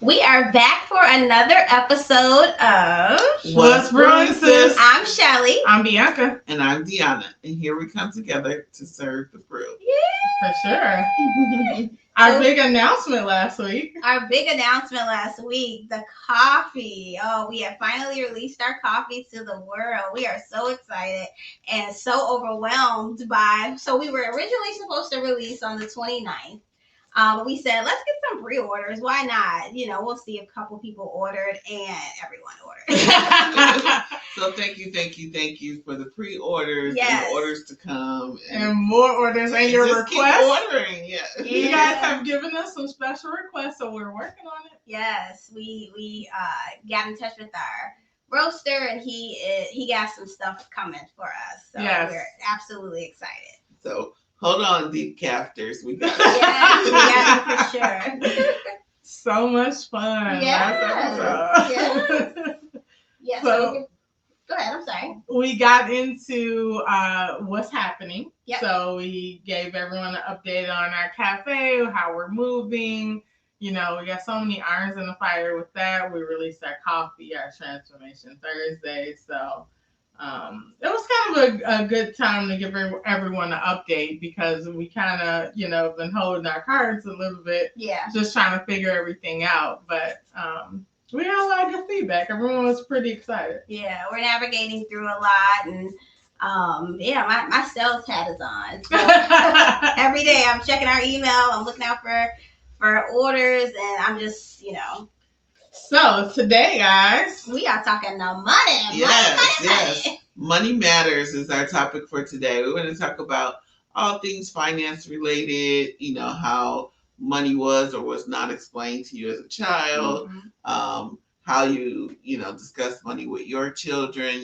We are back for another episode of What's Brewing, Sis? I'm Shelly. I'm Bianca. And I'm Deonna. And here we come together to serve the brew. Yeah. For sure. Our big announcement last week. The coffee. Oh, we have finally released our coffee to the world. We are so excited and so overwhelmed by. So we were originally supposed to release on the 29th. We said, let's get some pre-orders. Why not? You know, we'll see if a couple people ordered, and everyone ordered. So thank you for the pre-orders Yes. and the orders to come. And more orders and your just requests. Keep ordering, yeah. You guys have given us some special requests, so we're working on it. Yes, we got in touch with our roaster, and he got some stuff coming for us. So yes. We're absolutely excited. So hold on, decafters. We got it. Yeah, we got it for sure. So much fun. Yeah. Yeah. So, go ahead. I'm sorry. We got into what's happening. Yep. So we gave everyone an update on our cafe, how we're moving. You know, we got so many irons in the fire with that. We released our coffee, our Transformation Thursday. So it was kind of a good time to give everyone an update because we kind of, been holding our cards a little bit. Yeah. Just trying to figure everything out. But we got a lot of good feedback. Everyone was pretty excited. Yeah, we're navigating through a lot, and my sales hat is on. So every day I'm checking our email, I'm looking out for orders, and I'm just, So today, guys, we are talking the money. Yes. Money matters is our topic for today. We're going to talk about all things finance related, how money was or was not explained to you as a child, how you discuss money with your children.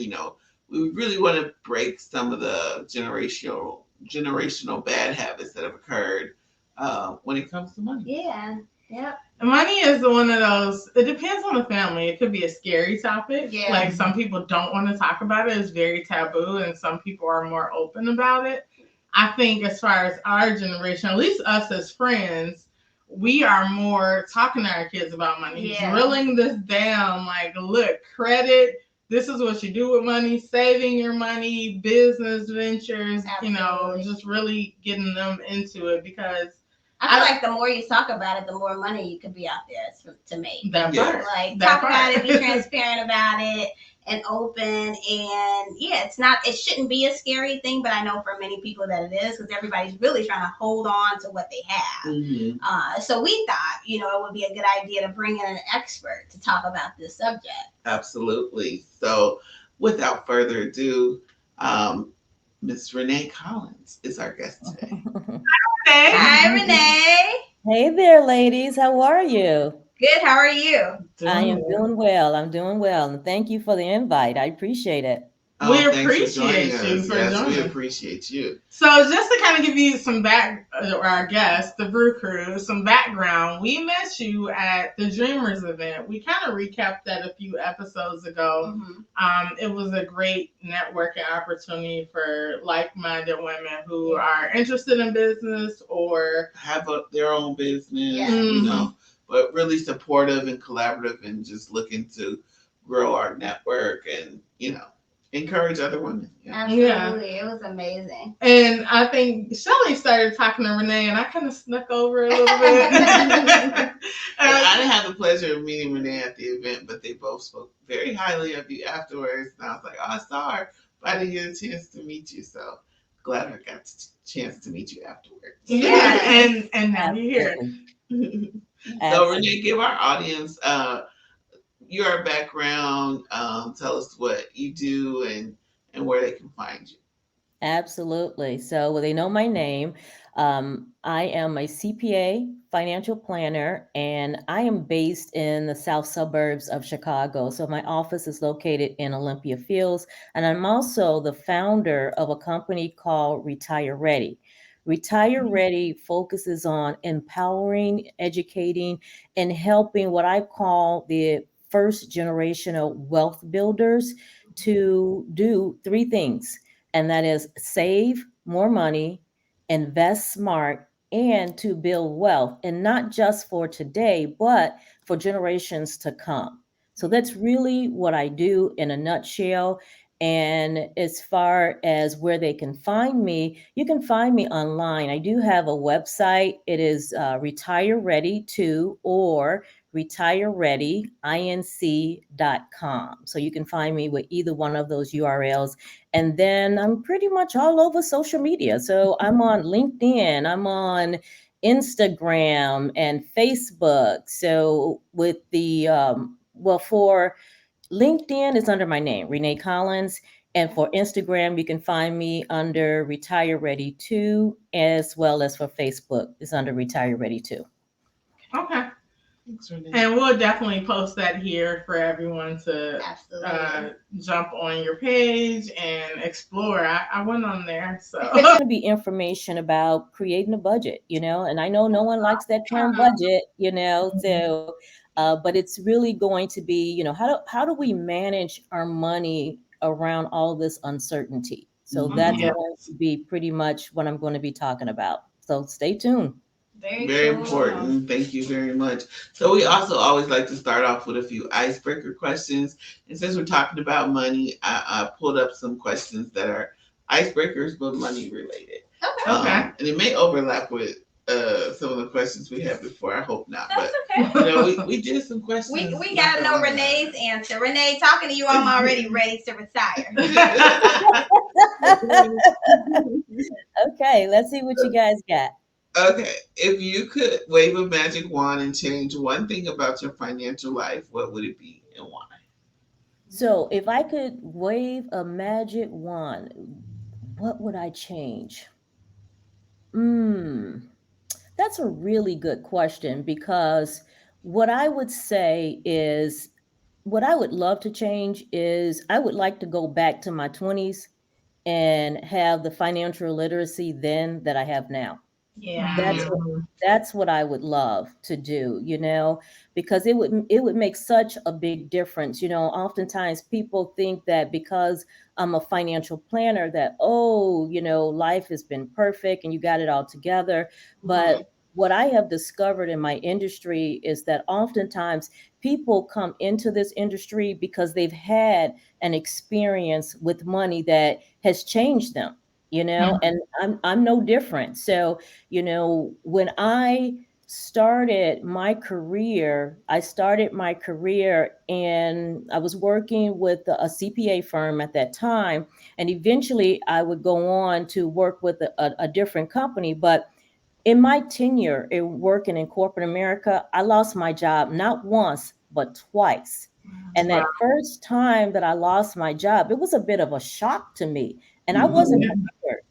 We really want to break some of the generational bad habits that have occurred when it comes to money. Yeah. Yep. Money is one of those, it depends on the family. It could be a scary topic. Yeah. Like some people don't want to talk about it. It's very taboo, and some people are more open about it. I think as far as our generation, at least us as friends, we are more talking to our kids about money, drilling this down. Like, look, credit, this is what you do with money, saving your money, business ventures, just really getting them into it because I feel like the more you talk about it, the more money you could be out there to make. That part. Like, talk about it, be transparent about it, and open. And it shouldn't be a scary thing, but I know for many people that it is because everybody's really trying to hold on to what they have. Mm-hmm. So we thought, it would be a good idea to bring in an expert to talk about this subject. Absolutely. So without further ado, Miss Renee Collins is our guest today. Hi, Renee. Hey there, ladies. How are you? Good. How are you? I am doing well. I'm doing well. And thank you for the invite. I appreciate it. We appreciate you for joining. We appreciate you. So just to kind of give you some our guest, the Brew Crew, some background, we met you at the Dreamers event. We kind of recapped that a few episodes ago. Mm-hmm. It was a great networking opportunity for like-minded women who are interested in business or have their own business, Yeah. But really supportive and collaborative and just looking to grow our network and, encourage other women. Absolutely. It was amazing. And I think Shelly started talking to Renee, and I kind of snuck over a little bit. I didn't have the pleasure of meeting Renee at the event, but they both spoke very highly of you afterwards. And I was like, I saw her, but I didn't get a chance to meet you. So glad I got a chance to meet you afterwards. Yeah, and now you're here. So Renee, give our audience your background, tell us what you do and where they can find you. Absolutely. So they know my name. I am a CPA, financial planner, and I am based in the south suburbs of Chicago. So my office is located in Olympia Fields, and I'm also the founder of a company called Retire Ready. Retire Ready focuses on empowering, educating, and helping what I call the first generational wealth builders to do three things. And that is save more money, invest smart, and to build wealth, and not just for today, but for generations to come. So that's really what I do in a nutshell. And as far as where they can find me, you can find me online. I do have a website. It is Retire Ready to, or retirereadyinc.com. So you can find me with either one of those URLs. And then I'm pretty much all over social media. So I'm on LinkedIn, I'm on Instagram and Facebook. So with the, for LinkedIn, it's under my name, Renee Collins. And for Instagram, you can find me under Retire Ready 2, as well as for Facebook, it's under Retire Ready 2. Okay. Thanks, Renee. And we'll definitely post that here for everyone to jump on your page and explore. I went on there, so There's going to be information about creating a budget, and I know no one likes that term budget, so but it's really going to be, how do we manage our money around all this uncertainty? So that's Yes. going to be pretty much what I'm going to be talking about. So stay tuned. Very important. Thank you very much. So we also always like to start off with a few icebreaker questions. And since we're talking about money, I pulled up some questions that are icebreakers but money related. Okay. And it may overlap with some of the questions we had before. I hope not. That's But okay. we did some questions. We gotta know Renee's answer. Renee, talking to you, I'm already ready to retire. Okay, let's see what you guys got. Okay, if you could wave a magic wand and change one thing about your financial life, what would it be and why? So if I could wave a magic wand, what would I change? That's a really good question, because what I would say is, what I would love to change is I would like to go back to my 20s and have the financial literacy then that I have now. Yeah. That's what I would love to do, because it would make such a big difference. Oftentimes people think that because I'm a financial planner that, oh, life has been perfect and you got it all together. But what I have discovered in my industry is that oftentimes people come into this industry because they've had an experience with money that has changed them, and I'm no different. So, when I started my career and I was working with a CPA firm at that time. And eventually I would go on to work with a different company. But in my tenure in working in corporate America, I lost my job not once, but twice. And that first time that I lost my job, it was a bit of a shock to me. And I wasn't prepared.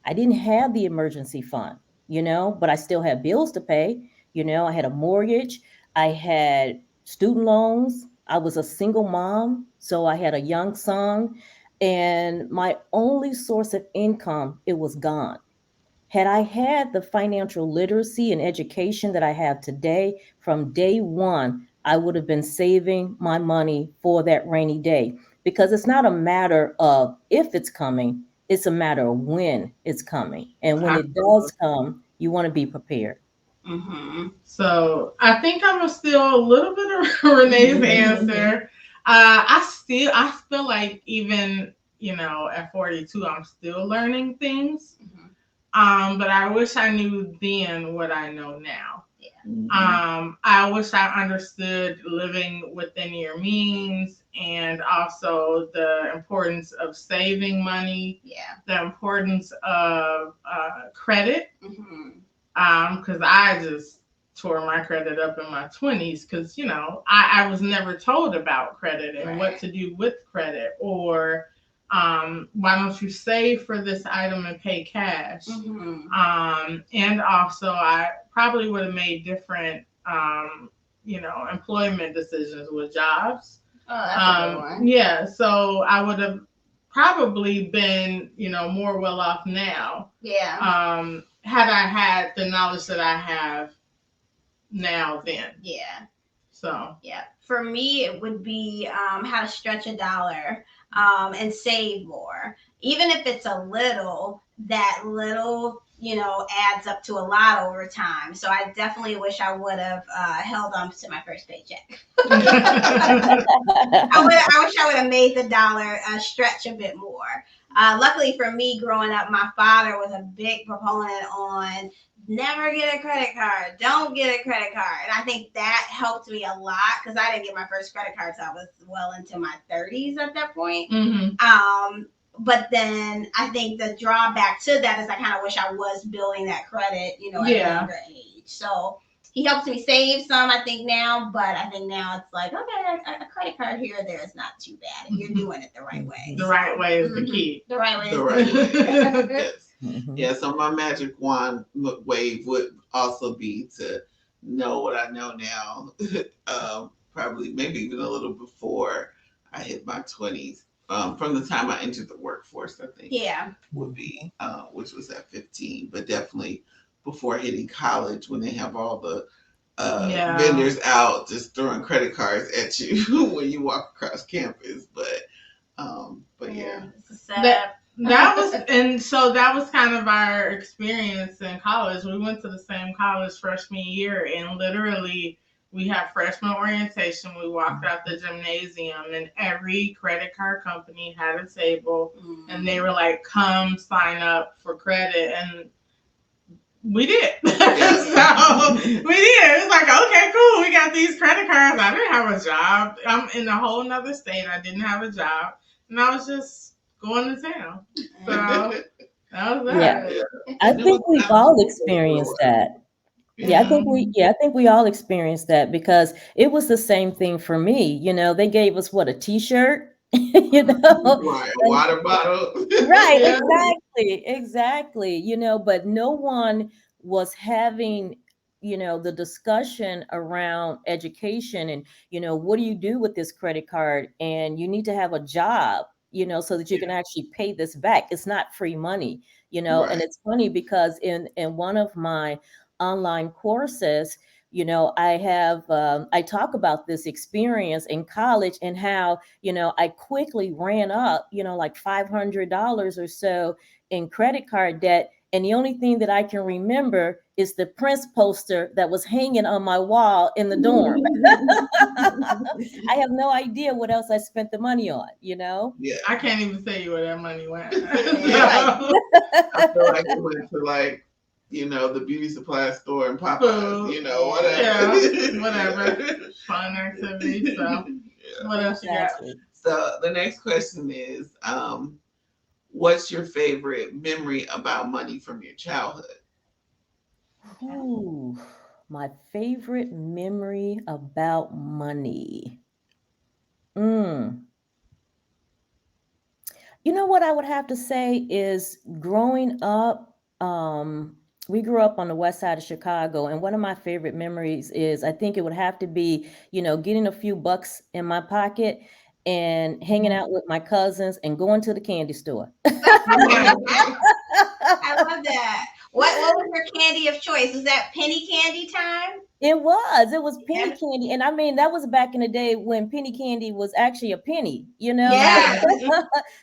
I didn't have the emergency fund, but I still had bills to pay. I had a mortgage, I had student loans, I was a single mom, so I had a young son, and my only source of income, it was gone. Had I had the financial literacy and education that I have today, from day one, I would have been saving my money for that rainy day, because it's not a matter of if it's coming, it's a matter of when it's coming. And when it does come, you want to be prepared. So I think I'm gonna steal a little bit of Renee's answer. I feel like even at 42, I'm still learning things. But I wish I knew then what I know now. I wish I understood living within your means, and also the importance of saving money. The importance of credit. Because I just tore my credit up in my 20s, because I was never told about credit and what to do with credit, or why don't you save for this item and pay cash. And also I probably would have made different employment decisions with jobs. That's a good one. Yeah, so I would have probably been more well off now. Had I had the knowledge that I have now then. So for me it would be how to stretch a dollar and save more, even if it's a little. That little adds up to a lot over time. So I definitely wish I would have held on to my first paycheck. I wish I would have made the dollar stretch a bit more. Luckily for me, growing up, my father was a big proponent on never get a credit card, don't get a credit card, and I think that helped me a lot because I didn't get my first credit card until I was well into my 30s at that point. But then I think the drawback to that is I kind of wish I was building that credit, at a younger age. So he helps me save some, I think now, but I think now it's like, okay, a credit card here or there is not too bad if you're doing it the right way. The right way is the key. The right way is the key. Yes. Yeah, so my magic wand wave would also be to know what I know now, probably maybe even a little before I hit my 20s. From the time I entered the workforce, I think. Yeah. Would be, which was at 15, but definitely before hitting college when they have all the vendors out just throwing credit cards at you when you walk across campus. But yeah. That was kind of our experience in college. We went to the same college freshman year, and literally we had freshman orientation. We walked out the gymnasium, and every credit card company had a table, and they were like, "Come sign up for credit," and we did. So we did. It was like, okay, cool. We got these credit cards. I didn't have a job. I'm in a whole nother state. I didn't have a job, and I was just going to town. So that was that. Yeah. I think we've all experienced that. Yeah, I think we all experienced that because it was the same thing for me. They gave us a t-shirt, right, a water bottle. Right, exactly. But no one was having, the discussion around education and, what do you do with this credit card? And you need to have a job, so that you can actually pay this back. It's not free money, Right. And it's funny because in one of my online courses, I talk about this experience in college and how, I quickly ran up, like $500 or so in credit card debt. And the only thing that I can remember is the Prince poster that was hanging on my wall in the dorm. I have no idea what else I spent the money on, Yeah. I can't even tell you where that money went. I feel like it went to the beauty supply store and Popeyes, whatever. Whatever. Fun activity. So what else you got? So the next question is, what's your favorite memory about money from your childhood? Ooh, my favorite memory about money. What I would have to say is growing up, we grew up on the west side of Chicago, and one of my favorite memories is I think it would have to be, getting a few bucks in my pocket and hanging out with my cousins and going to the candy store. I love that. What was your candy of choice? Was that penny candy time? It was penny candy. And I mean, that was back in the day when penny candy was actually a penny, Yeah.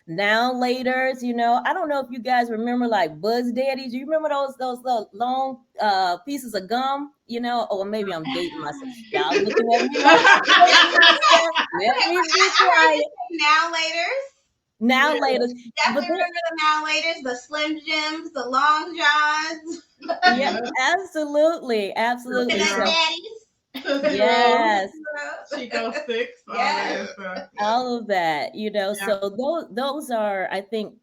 Now later, I don't know if you guys remember like Buzz Daddies. You remember those little long pieces of gum, or maybe I'm dating myself. Y'all looking at me like let me be quiet. Now laters. Definitely remember the now laters, the Slim Jims, the Long Johns. Yeah, absolutely. Yes. Chico sticks. All of that, so those are, I think,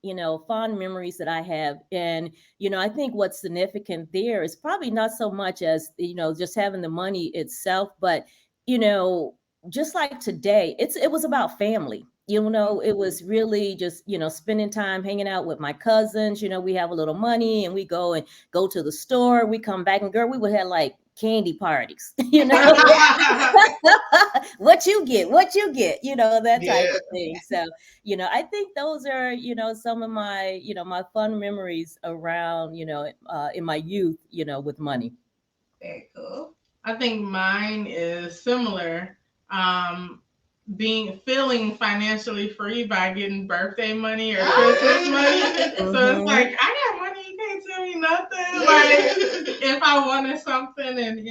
fond memories that I have. And, I think what's significant there is probably not so much as, just having the money itself, but, just like today, it was about family. It was really just, spending time hanging out with my cousins. We have a little money and we go to the store. We come back and girl, we would have like candy parties, what you get, that type of thing. So, I think those are, some of my, my fun memories around, in my youth, with money. Very cool. I think mine is similar. Feeling financially free by getting birthday money or Christmas money. So it's like, I got money, you can't tell me nothing. Like if I wanted something and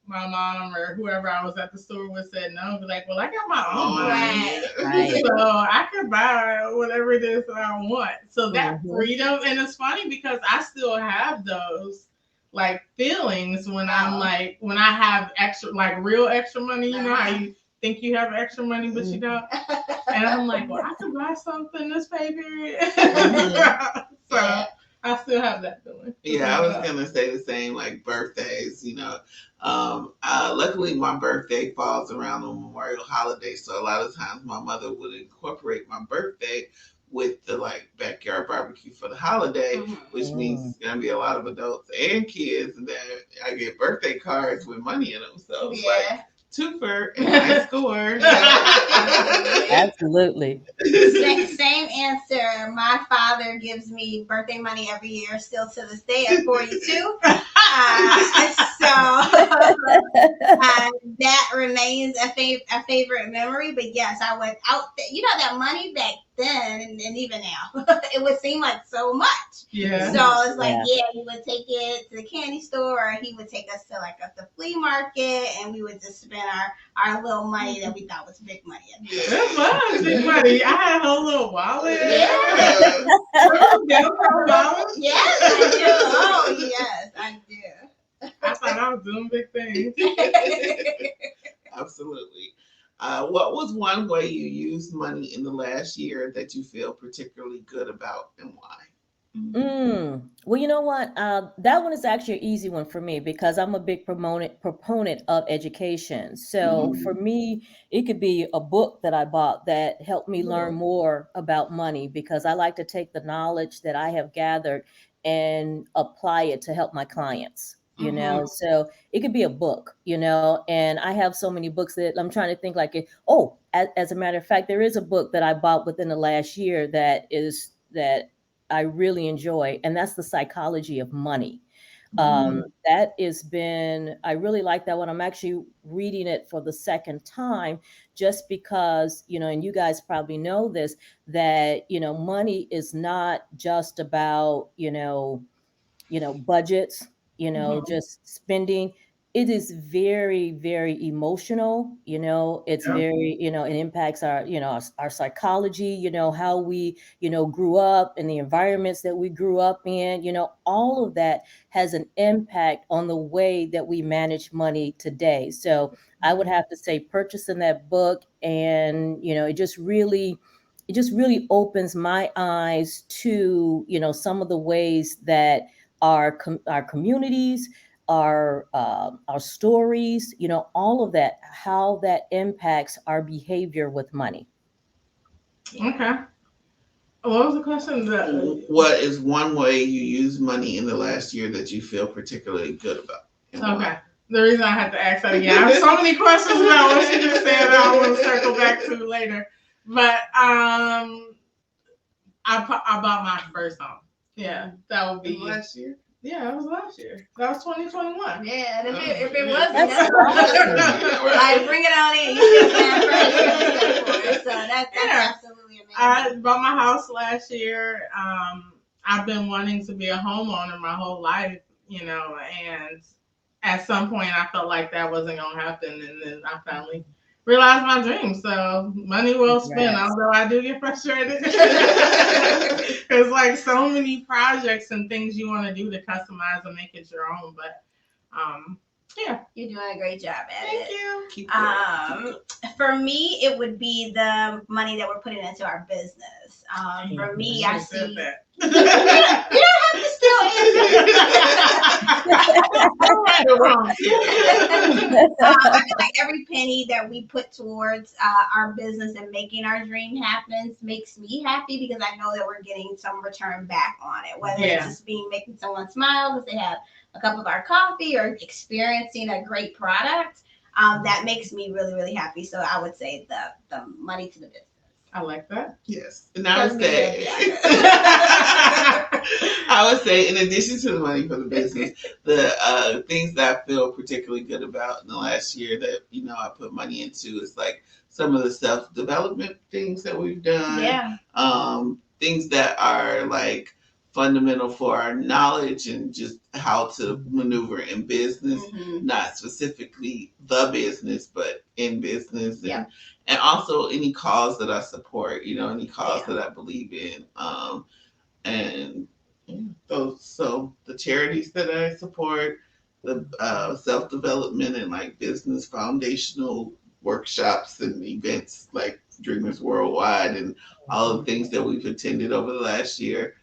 my mom or whoever I was at the store would say no, I'd be like, well, I got my own money. Right. So I could buy whatever it is that I want. So that freedom, and it's funny because I still have those like feelings when I'm like, when I have extra, like real extra money, you know how you think you have extra money, but you don't. And I'm like, well, I could buy something this pay period. So I still have that feeling. Yeah, I was gonna say the same, like birthdays, luckily my birthday falls around the Memorial holiday, so a lot of times my mother would incorporate my birthday with the like backyard barbecue for the holiday, which means it's gonna be a lot of adults and kids, and then I get birthday cards with money in them. So it's like twofer and I score. Absolutely. Same answer. My father gives me birthday money every year, still to this day at 42. That remains a favorite memory. But yes, I went out there. That money back then and even now, it would seem like so much. Yeah. So it's like, he would take it to the candy store, or he would take us to like the flea market, and we would just spend our little money that we thought was big money. It was big money. I had a whole little wallet. Yes, I do. Oh, yes, I do. I thought I was doing big things. Absolutely. What was one way you used money in the last year that you feel particularly good about, and why? Well, you know what? That one is actually an easy one for me because I'm a big proponent of education. So for me, it could be a book that I bought that helped me learn more about money, because I like to take the knowledge that I have gathered and apply it to help my clients. So it could be a book, and I have so many books that I'm trying to think like it. Oh, as a matter of fact, there is a book that I bought within the last year that I really enjoy, and that's The Psychology of Money. That I really like that one. I'm actually reading it for the second time just because, and you guys probably know this, that, money is not just about, budgets, just spending. It is very, very emotional. It's very, it impacts our psychology, how we, grew up, and the environments that we grew up in. All of that has an impact on the way that we manage money today. So I would have to say purchasing that book, and, it just really opens my eyes to, some of the ways that our communities, our stories, all of that, how that impacts our behavior with money. Okay. What was the question? What is one way you use money in the last year that you feel particularly good about? Okay. The reason I had to ask that again, I have so many questions about what you just said that I want to circle back to later. But I bought my first home. Yeah, that would be last year. Yeah, it was last year. That was 2021. Yeah, and if it wasn't, like, bring it on in. You still for it. So that's absolutely amazing. I bought my house last year. I've been wanting to be a homeowner my whole life, and at some point I felt like that wasn't going to happen, and then I finally realized my dream. So money well spent, although I do get frustrated. Because like so many projects and things you want to do to customize and make it your own. But you're doing a great job at Thank it. You. For me, it would be the money that we're putting into our business. For me, I see that. You don't have to still answer. I feel like every penny that we put towards our business and making our dream happen makes me happy, because I know that we're getting some return back on it, whether it's just making someone smile because they have a cup of our coffee or experiencing a great product. That makes me really, really happy. So I would say the money to the business. I like that. Yes. And I would say, in addition to the money for the business, the things that I feel particularly good about in the last year that, I put money into is like some of the self-development things that we've done. Yeah. Things that are like fundamental for our knowledge and just how to maneuver in business, not specifically the business, but in business. And also any cause that I support, any cause that I believe in. And so the charities that I support, the self-development and like business foundational workshops and events like Dreamers Worldwide and all the things that we've attended over the last year,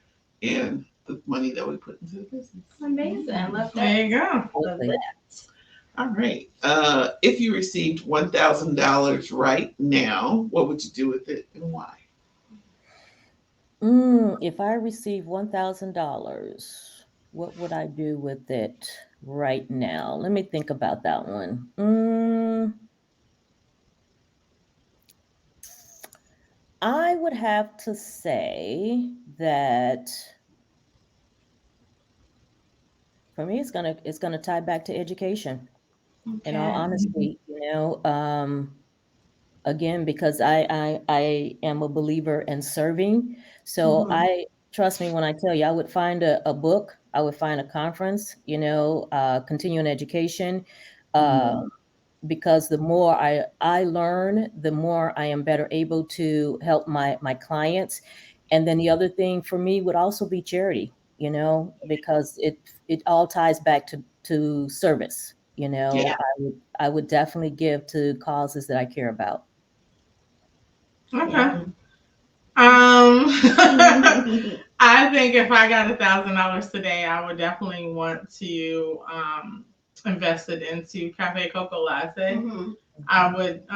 and the money that we put into the business. Amazing. I love that. There you go. Love that. All right. If you received $1,000 right now, what would you do with it and why? If I receive $1,000, what would I do with it right now? Let me think about that one. I would have to say that for me, it's gonna tie back to education. In all honesty, again, because I am a believer in serving. So I trust me when I tell you, I would find a book, I would find a conference, continuing education. Because the more I learn, the more I am better able to help my clients. And then the other thing for me would also be charity, because it all ties back to service. I would definitely give to causes that I care about. Okay. I think if I got $1,000 today, I would definitely want to invest it into Cafe Coco Latte. I would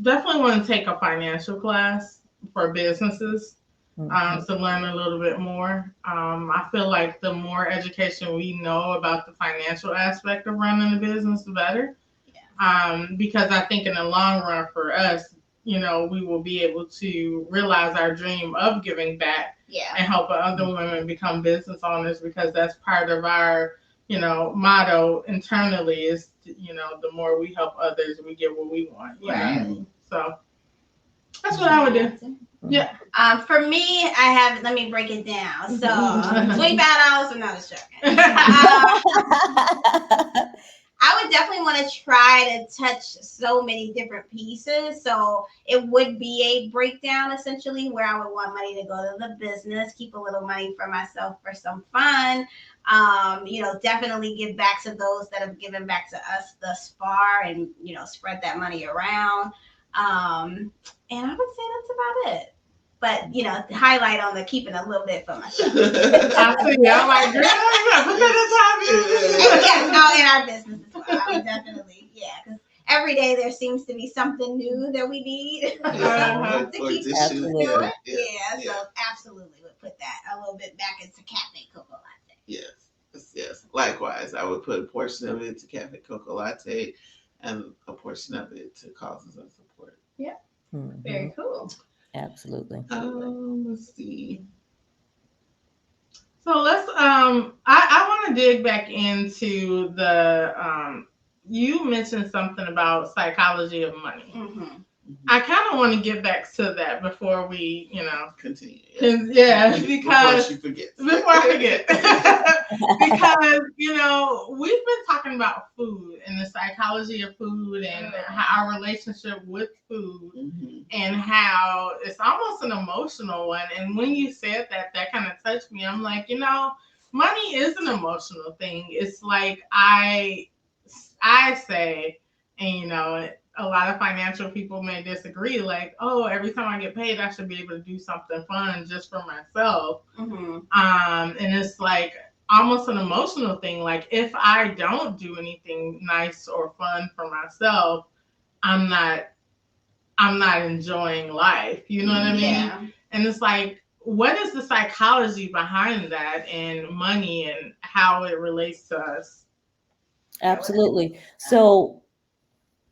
definitely want to take a financial class for businesses to learn a little bit more. I feel like the more education we know about the financial aspect of running a business, the better. Because I think in the long run for us, we will be able to realize our dream of giving back and helping other women become business owners, because that's part of our, motto internally is, the more we help others, we get what we want. So that's what I would do. Yeah. For me, let me break it down. So $25 for another joking. I would definitely want to try to touch so many different pieces. So it would be a breakdown essentially where I would want money to go to the business, keep a little money for myself for some fun. Definitely give back to those that have given back to us thus far and, spread that money around. And I would say that's about it. But, highlight on the keeping a little bit for myself. I see. I'm like, girl, put that in our business as well. I would definitely, because every day there seems to be something new that we need to keep doing. So absolutely would put that a little bit back into Cafe Coco Latte. Yes. Likewise, I would put a portion of it to Cafe Coco Latte and a portion of it to causes of support. Yeah. Very cool. Absolutely. Let's see. So let's I want to dig back into the you mentioned something about psychology of money. I kind of want to get back to that before we, continue. Because before I forget, because we've been talking about food and the psychology of food and how our relationship with food and how it's almost an emotional one. And when you said that kind of touched me. I'm like, money is an emotional thing. It's like I say, and a lot of financial people may disagree, like, oh, every time I get paid, I should be able to do something fun just for myself. And it's like almost an emotional thing. Like if I don't do anything nice or fun for myself, I'm not enjoying life. You know what I mean? Yeah. And it's like, what is the psychology behind that and money and how it relates to us? Absolutely. So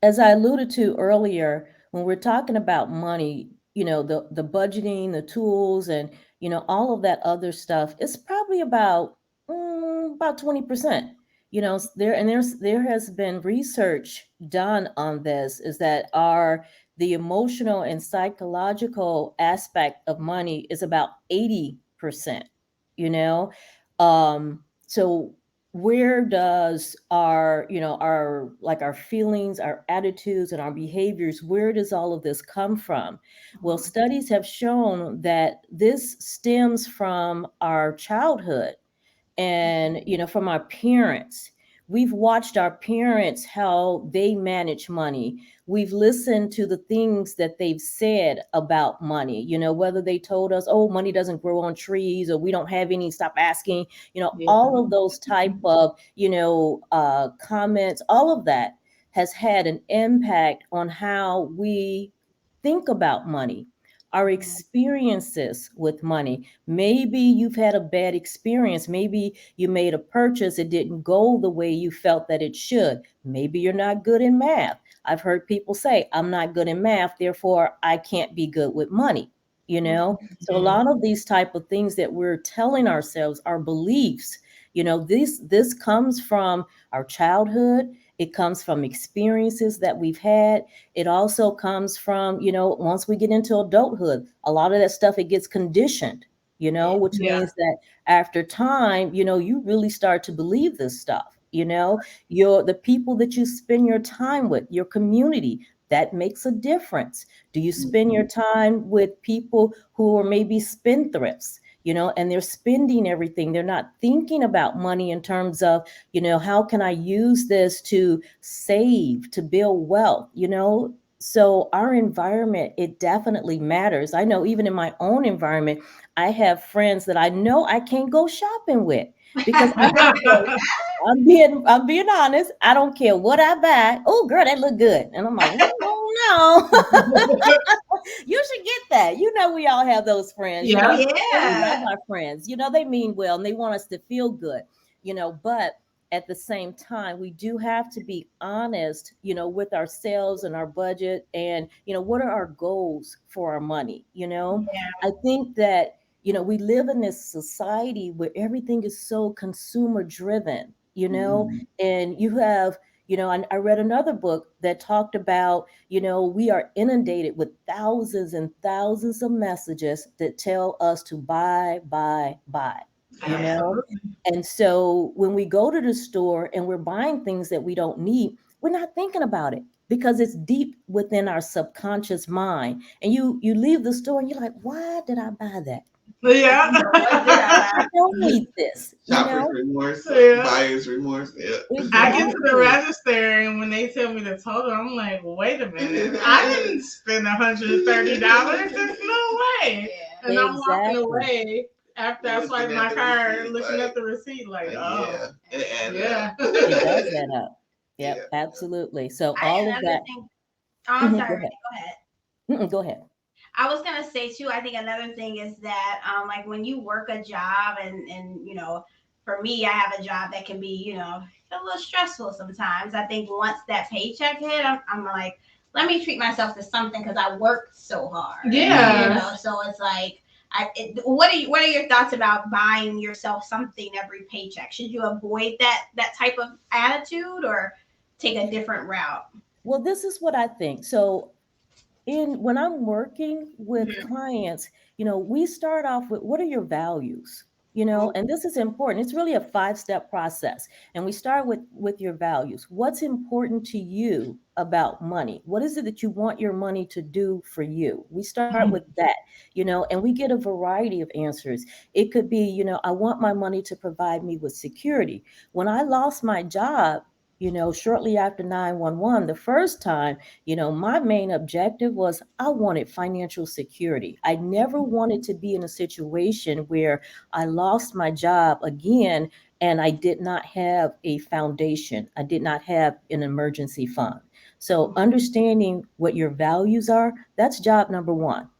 as I alluded to earlier, when we're talking about money, the budgeting, the tools, and all of that other stuff, it's probably about 20%. There has been research done on this, is that the emotional and psychological aspect of money is about 80%. percent, you know? So where does our, our, like our feelings, our attitudes, and our behaviors, where does all of this come from? Well, studies have shown that this stems from our childhood and from our parents. We've watched our parents how they manage money. We've listened to the things that they've said about money, whether they told us, oh, money doesn't grow on trees, or we don't have any, stop asking, Yeah. all of those type of comments. All of that has had an impact on how we think about money, our experiences with money. Maybe you've had a bad experience. Maybe you made a purchase, it didn't go the way you felt that it should. Maybe you're not good in math. I've heard people say, I'm not good in math, therefore I can't be good with money. So a lot of these type of things that we're telling ourselves, our beliefs, this comes from our childhood. It comes from experiences that we've had. It also comes from, once we get into adulthood, a lot of that stuff, it gets conditioned, which Yeah. means that after time, you really start to believe this stuff. The people that you spend your time with, your community, that makes a difference. Do you spend your time with people who are maybe spendthrifts, and they're spending everything? They're not thinking about money in terms of, how can I use this to save, to build wealth? So our environment, it definitely matters. I know even in my own environment, I have friends that I know I can't go shopping with because I don't care. I'm being honest. I don't care what I buy. Oh, girl, that look good. And I'm like, no, you should get that. We all have those friends, Yeah. and we love Yeah. our friends. They mean well and they want us to feel good, but at the same time, we do have to be honest, with ourselves and our budget and, what are our goals for our money? I think that, we live in this society where everything is so consumer driven, and you have, I read another book that talked about, we are inundated with thousands and thousands of messages that tell us to buy, buy, buy, you know? Absolutely. And so when we go to the store and we're buying things that we don't need, we're not thinking about it because it's deep within our subconscious mind. And you leave the store and you're like, why did I buy that? Yeah. What did I I don't need this, Shopper's remorse, Yeah. buyer's remorse. Yeah. I get to the Exactly. register and when they tell me the total, I'm like, wait a minute. I didn't spend $130. There's no way. Yeah. And I'm walking Exactly. away after I Looking swipe at my the card, receipt, looking like, at the receipt, like, yeah, oh, it adds yeah. up. It does add up. Yeah. Yep, absolutely. So I all of another that. thing. Oh, I'm Mhm, sorry, go Renee, ahead. go ahead. Go ahead. I was gonna say too. I think another thing is that, like when you work a job, and for me, I have a job that can be, a little stressful sometimes. I think once that paycheck hit, I'm like, let me treat myself to something because I worked so hard. Yeah. So it's like, what are your thoughts about buying yourself something every paycheck? Should you avoid that type of attitude or take a different route? Well, this is what I think. So in when I'm working with Mhm. clients, we start off with what are your values? And this is important. It's really a 5-step process. And we start with your values. What's important to you about money? What is it that you want your money to do for you? We start with that, and we get a variety of answers. It could be, I want my money to provide me with security. When I lost my job, shortly after 911, the first time, my main objective was I wanted financial security. I never wanted to be in a situation where I lost my job again and I did not have a foundation. I did not have an emergency fund. So understanding what your values are, that's job number one.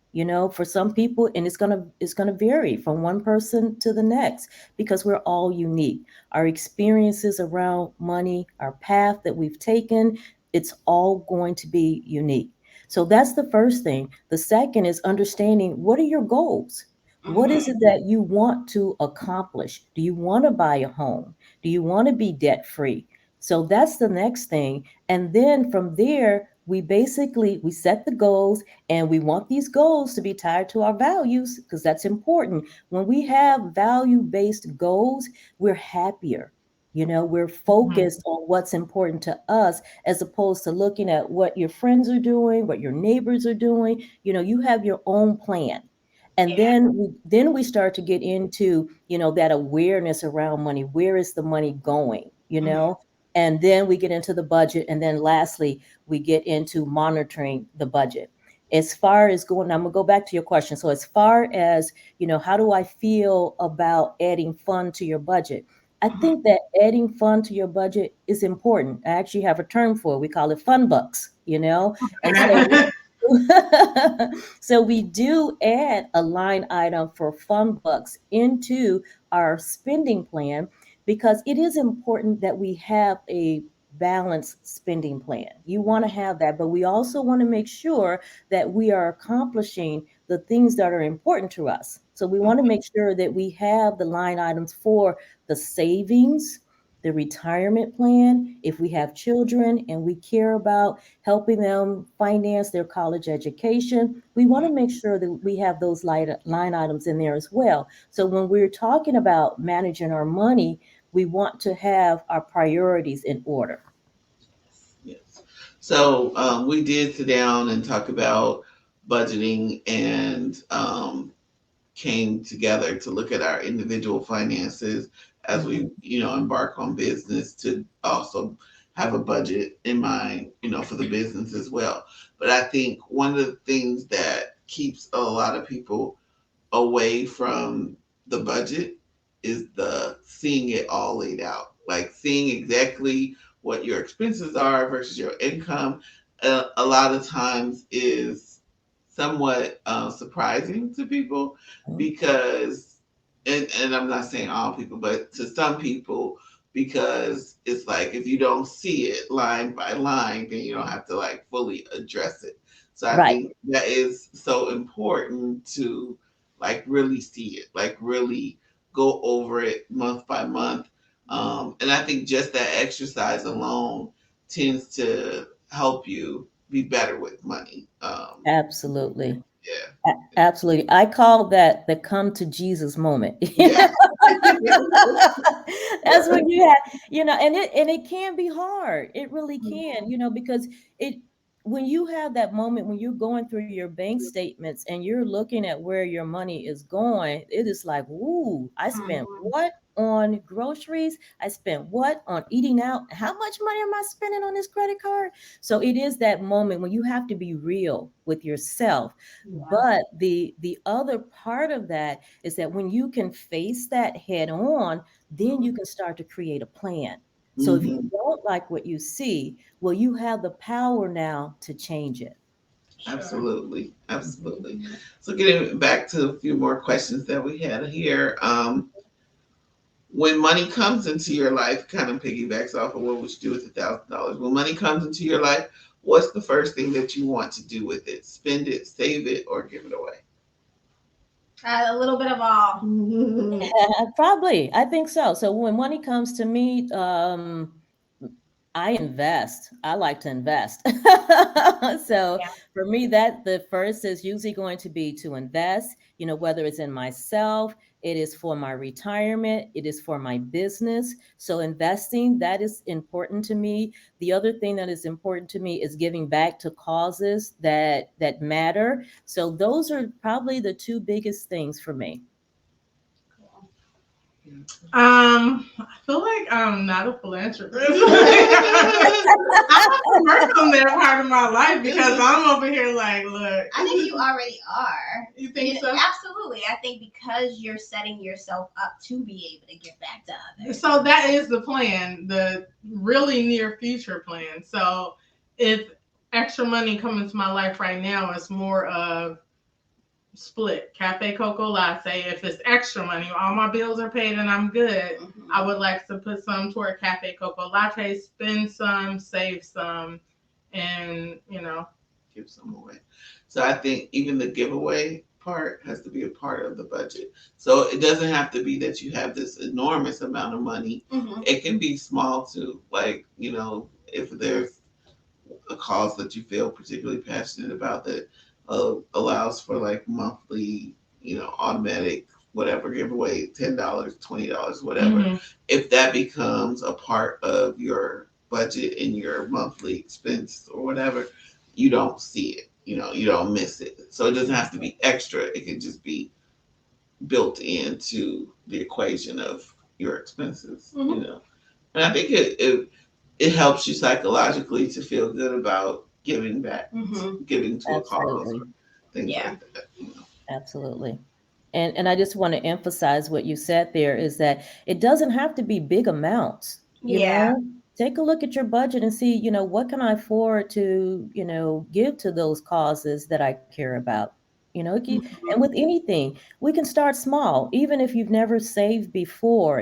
For some people, and it's gonna vary from one person to the next because we're all unique. Our experiences around money, our path that we've taken, it's all going to be unique. So that's the first thing. The second is understanding what are your goals? What is Mhm. it that you want to accomplish? Do you want to buy a home? Do you want to be debt free? So that's the next thing. And then from there, we set the goals, and we want these goals to be tied to our values because that's important. When we have value-based goals, we're happier. We're Mhm. focused on what's important to us as opposed to looking at what your friends are doing, what your neighbors are doing. You have your own plan. And Yeah. then we start to get into, that awareness around money. Where is the money going? Mhm. And then we get into the budget. And then lastly, we get into monitoring the budget. As far as going, I'm gonna go back to your question. So as far as, how do I feel about adding fund to your budget? I Mhm. think that adding fund to your budget is important. I actually have a term for it. We call it fun bucks. And so so we do add a line item for fun bucks into our spending plan because it is important that we have a balanced spending plan. You want to have that, but we also want to make sure that we are accomplishing the things that are important to us. So we want to make sure that we have the line items for the savings, the retirement plan, if we have children and we care about helping them finance their college education, we want to make sure that we have those line items in there as well. So when we're talking about managing our money, we want to have our priorities in order. Yes. So we did sit down and talk about budgeting and came together to look at our individual finances as Mhm. we, embark on business to also have a budget in mind, for the business as well. But I think one of the things that keeps a lot of people away from the budget is the seeing it all laid out, like seeing exactly what your expenses are versus your income. A lot of times is somewhat surprising to people because, and I'm not saying all people, but to some people, because it's like if you don't see it line by line, then you don't have to like fully address it. So I Right. think that is so important to like really see it, like really go over it month by month. And I think just that exercise alone tends to help you be better with money. Absolutely. Yeah, Absolutely. I call that the come to Jesus moment. yeah, That's when you have, and it can be hard. It really can, because it when you have that moment when you're going through your bank statements and you're looking at where your money is going, it is like, ooh, I spent Mhm. what on groceries? I spent what on eating out? How much money am I spending on this credit card? So it is that moment when you have to be real with yourself. Yeah. But the other part of that is that when you can face that head on, then you Mhm. can start to create a plan. So if you hmm don't like what you see, well, you have the power now to change it. Sure. absolutely, Mhm. absolutely. So getting back to a few more questions that we had here. When money comes into your life, kind of piggybacks off of what would you do with $1,000. When money comes into your life, what's the first thing that you want to do with it? Spend it, save it, or give it away? A little bit of all. Probably, I think so. So when money comes to me, I invest. I like to invest. So Yeah. for me, that the first is usually going to be to invest, whether it's in myself, it is for my retirement, it is for my business. So investing, that is important to me. The other thing that is important to me is giving back to causes that matter. So those are probably the two biggest things for me. Cool. I feel like I'm not a philanthropist. I have to work on that part of my life because I'm over here like, look. I think you already are. You think so? Absolutely. I think because you're setting yourself up to be able to give back to others. So that is the plan, the really near future plan. So if extra money coming into my life right now, it's more of split cafe cocoa latte. If it's extra money, all my bills are paid and I'm good, Mhm. I would like to put some toward cafe cocoa latte, spend some, save some, and Give some away. So I think even the giveaway part has to be a part of the budget. So it doesn't have to be that you have this enormous amount of money. Mhm. It can be small too. Like, if there's a cause that you feel particularly passionate about that allows for like monthly, automatic whatever giveaway, $10, $20, whatever. Mhm. If that becomes a part of your budget and your monthly expense or whatever, you don't see it. You don't miss it. So it doesn't have to be extra. It can just be built into the equation of your expenses. And I think it helps you psychologically to feel good about giving back, giving to a cause, Absolutely. or things Yeah. like that. Absolutely. And I just want to emphasize what you said there is that it doesn't have to be big amounts, Yeah. Take a look at your budget and see, what can I afford to, give to those causes that I care about. And with Mhm. anything, we can start small, even if you've never saved before,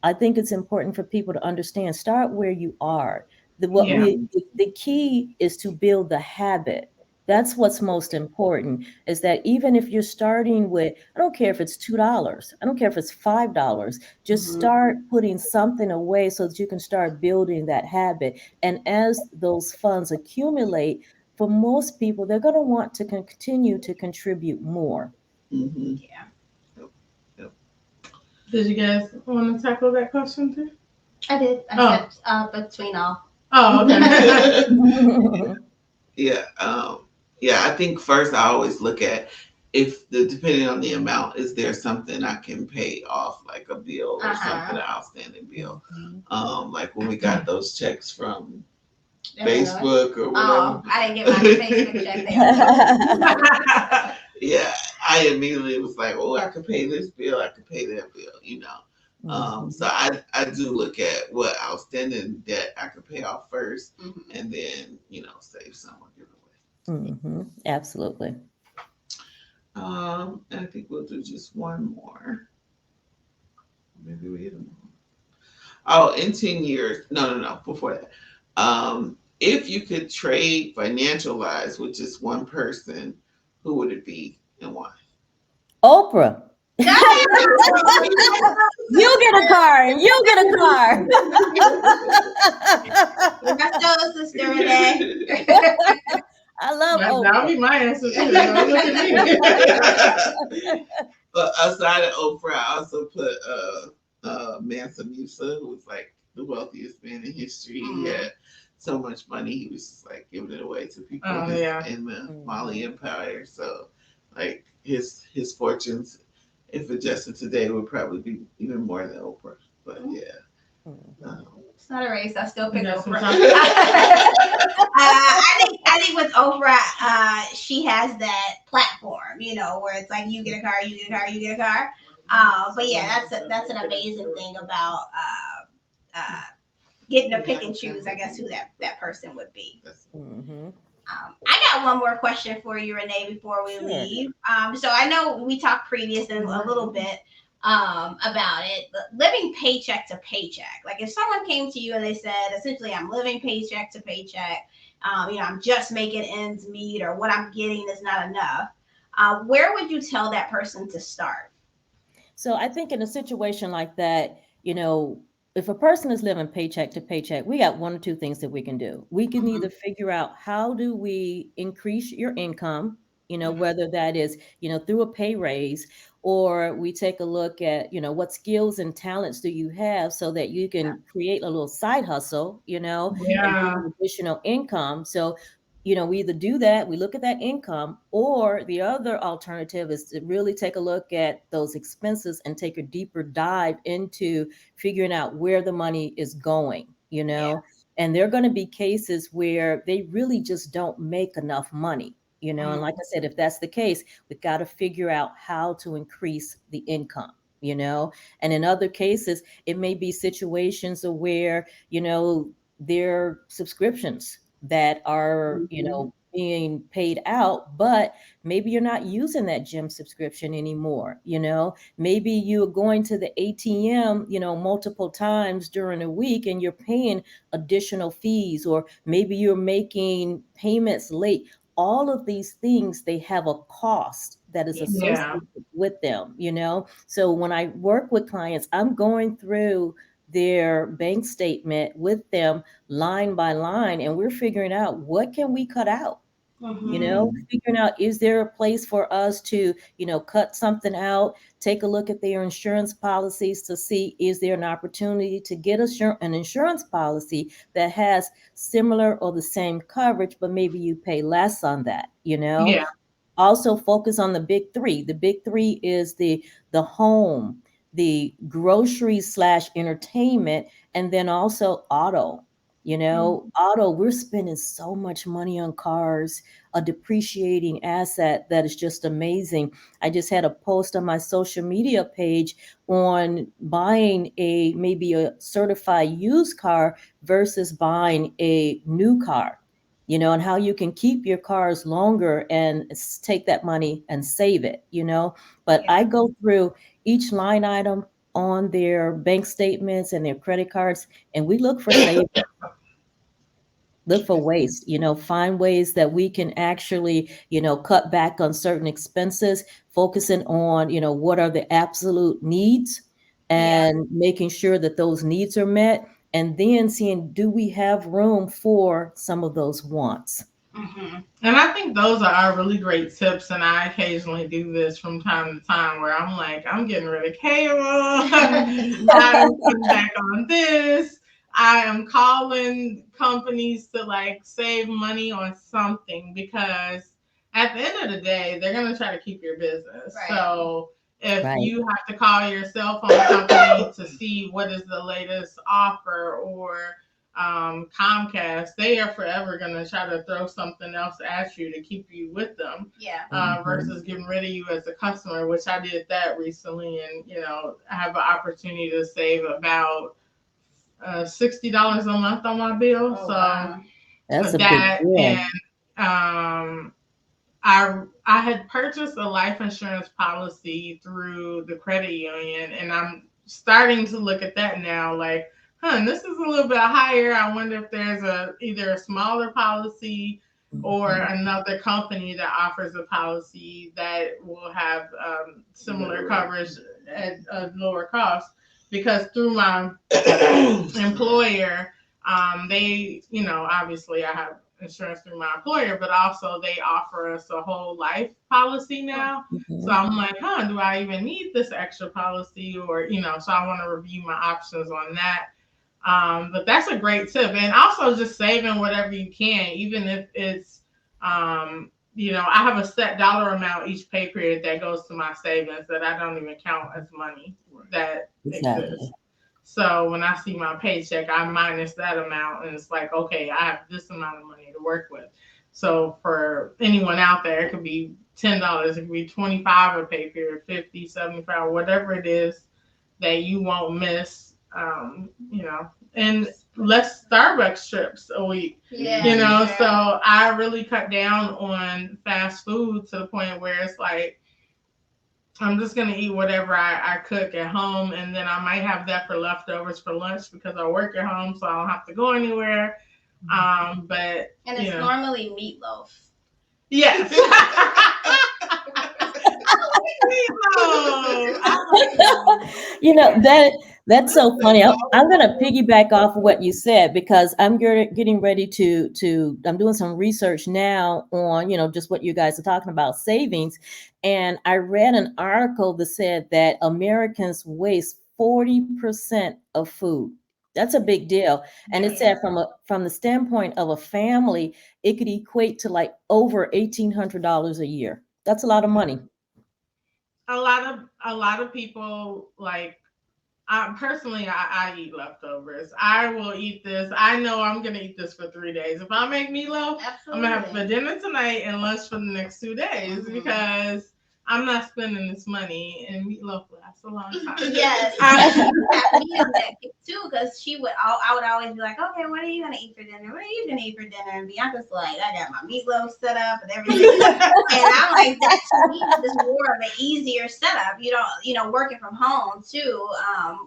I think it's important for people to understand, start where you are. Yeah. The key is to build the habit. That's what's most important is that even if you're starting with, I don't care if it's $2, I don't care if it's $5, just Mhm. start putting something away so that you can start building that habit. And as those funds accumulate, for most people, they're going to want to continue to contribute more. Mm-hmm. Yeah. Yep. Yep. Did you guys want to tackle that question too? I did. I Oh. said between all. Oh, okay. Yeah. Yeah. I think first I always look at if depending on the amount, is there something I can pay off, like a bill or something, an outstanding bill. Mhm. Like when we got those checks from Illinois. Facebook or Oh, whatever. I didn't get my Facebook check there. Yeah, I immediately was like, oh, I could pay this bill, I could pay that bill. So Mhm. I do look at what outstanding debt I could pay off first, Mhm. and then save some or give Mhm. Absolutely. away. I think we'll do just one more. Maybe we hit them. Oh, in 10 years? No. Before that, if you could trade financial lives with just one person, who would it be and why? Oprah. You get a car and you get a car. Let's go, Sister Renee. I love That'll Oprah. be my answer too. Don't look at me. But outside of Oprah, I also put Mansa Musa, who was like the wealthiest man in history. He had so much money, he was just like giving it away to people Oh yeah. in the Mali Empire. So, like his fortunes, if adjusted today, would probably be even more than Oprah. But yeah. Mhm. It's not a race. I still pick Yes, Oprah. sometimes- I think with Oprah, she has that platform, where it's like you get a car, you get a car, you get a car. But yeah, that's an amazing thing about getting to pick and choose. I guess who that person would be. Mhm. I got one more question for you, Renee, before we Sure. leave. So I know we talked previous and a little bit about it, but living paycheck to paycheck. Like if someone came to you and they said, essentially, I'm living paycheck to paycheck. I'm just making ends meet, or what I'm getting is not enough. Where would you tell that person to start? So I think in a situation like that, if a person is living paycheck to paycheck, we got one or two things that we can do. We can Mm-hmm. either figure out how do we increase your income, Mm-hmm. whether that is, through a pay raise, or we take a look at, what skills and talents do you have so that you can create a little side hustle, and Yeah. bring additional income. So we either do that, we look at that income, or the other alternative is to really take a look at those expenses and take a deeper dive into figuring out where the money is going, Yeah. And there are going to be cases where they really just don't make enough money, and like I said, if that's the case, we've got to figure out how to increase the income. And in other cases, it may be situations where, there are subscriptions that are, Mm-hmm. being paid out, but maybe you're not using that gym subscription anymore. Maybe you're going to the ATM, multiple times during a week and you're paying additional fees, or maybe you're making payments late. All of these things, they have a cost that is Yeah. Yeah. associated with them. So when I work with clients, I'm going through their bank statement with them line by line, and we're figuring out what can we cut out. Figuring out, is there a place for us to, cut something out, take a look at their insurance policies to see, is there an opportunity to get an insurance policy that has similar or the same coverage, but maybe you pay less on that, Yeah. Also focus on the big three. The big three is the home, the groceries slash entertainment, and then also auto. Auto, we're spending so much money on cars, a depreciating asset that is just amazing. I just had a post on my social media page on buying maybe a certified used car versus buying a new car, and how you can keep your cars longer and take that money and save it. But Yeah. I go through each line item on their bank statements and their credit cards, and we look for savings, look for waste, find ways that we can actually, cut back on certain expenses, focusing on, what are the absolute needs Yeah. and making sure that those needs are met. And then seeing, do we have room for some of those wants? And I think those are really great tips. And I occasionally do this from time to time where I'm like, I'm getting rid of cable. I'm cutting back on this. I am calling companies to like save money on something because at the end of the day, they're going to try to keep your business. Right. So if Right. you have to call your cell phone company to see what is the latest offer, or Comcast, they are forever going to try to throw something else at you to keep you with them. Yeah. Versus getting rid of you as a customer, which I did that recently, and I have an opportunity to save about $60 a month on my bill. Oh, so wow. That's a big that deal. and I had purchased a life insurance policy through the credit union, and I'm starting to look at that now. Like, this is a little bit higher. I wonder if there's either a smaller policy or another company that offers a policy that will have similar coverage at a lower cost. Because through my employer, they, obviously I have insurance through my employer, but also they offer us a whole life policy now. So I'm like, do I even need this extra policy? Or, so I want to review my options on that. But that's a great tip. And also just saving whatever you can, even if it's, I have a set dollar amount each pay period that goes to my savings that I don't even count as money that exists. So when I see my paycheck, I minus that amount, and it's like, okay, I have this amount of money to work with. So for anyone out there, it could be $10, it could be 25 a pay period, 50, 75, whatever it is that you won't miss. And less Starbucks trips a week. Yeah. So I really cut down on fast food to the point where it's like, I'm just going to eat whatever I cook at home, and then I might have that for leftovers for lunch because I work at home, so I don't have to go anywhere. And it's normally meatloaf. Yes. That's so funny. I'm going to piggyback off of what you said, because I'm getting ready to I'm doing some research now on, just what you guys are talking about, savings. And I read an article that said that Americans waste 40% of food. That's a big deal. And it said from the standpoint of a family, it could equate to like over $1,800 a year. That's a lot of money. A lot of people, like, personally, I eat leftovers. I will eat this. I know I'm going to eat this for 3 days. If I make meatloaf, I'm going to have it for dinner tonight and lunch for the next 2 days, because I'm not spending this money, and meatloaf lasts a long time. Yes. Me on that kick too, because I would always be like, okay, what are you going to eat for dinner? What are you going to eat for dinner? And Bianca's like, I got my meatloaf set up and everything. And I'm like, that to me is more of an easier setup. You don't, working from home too.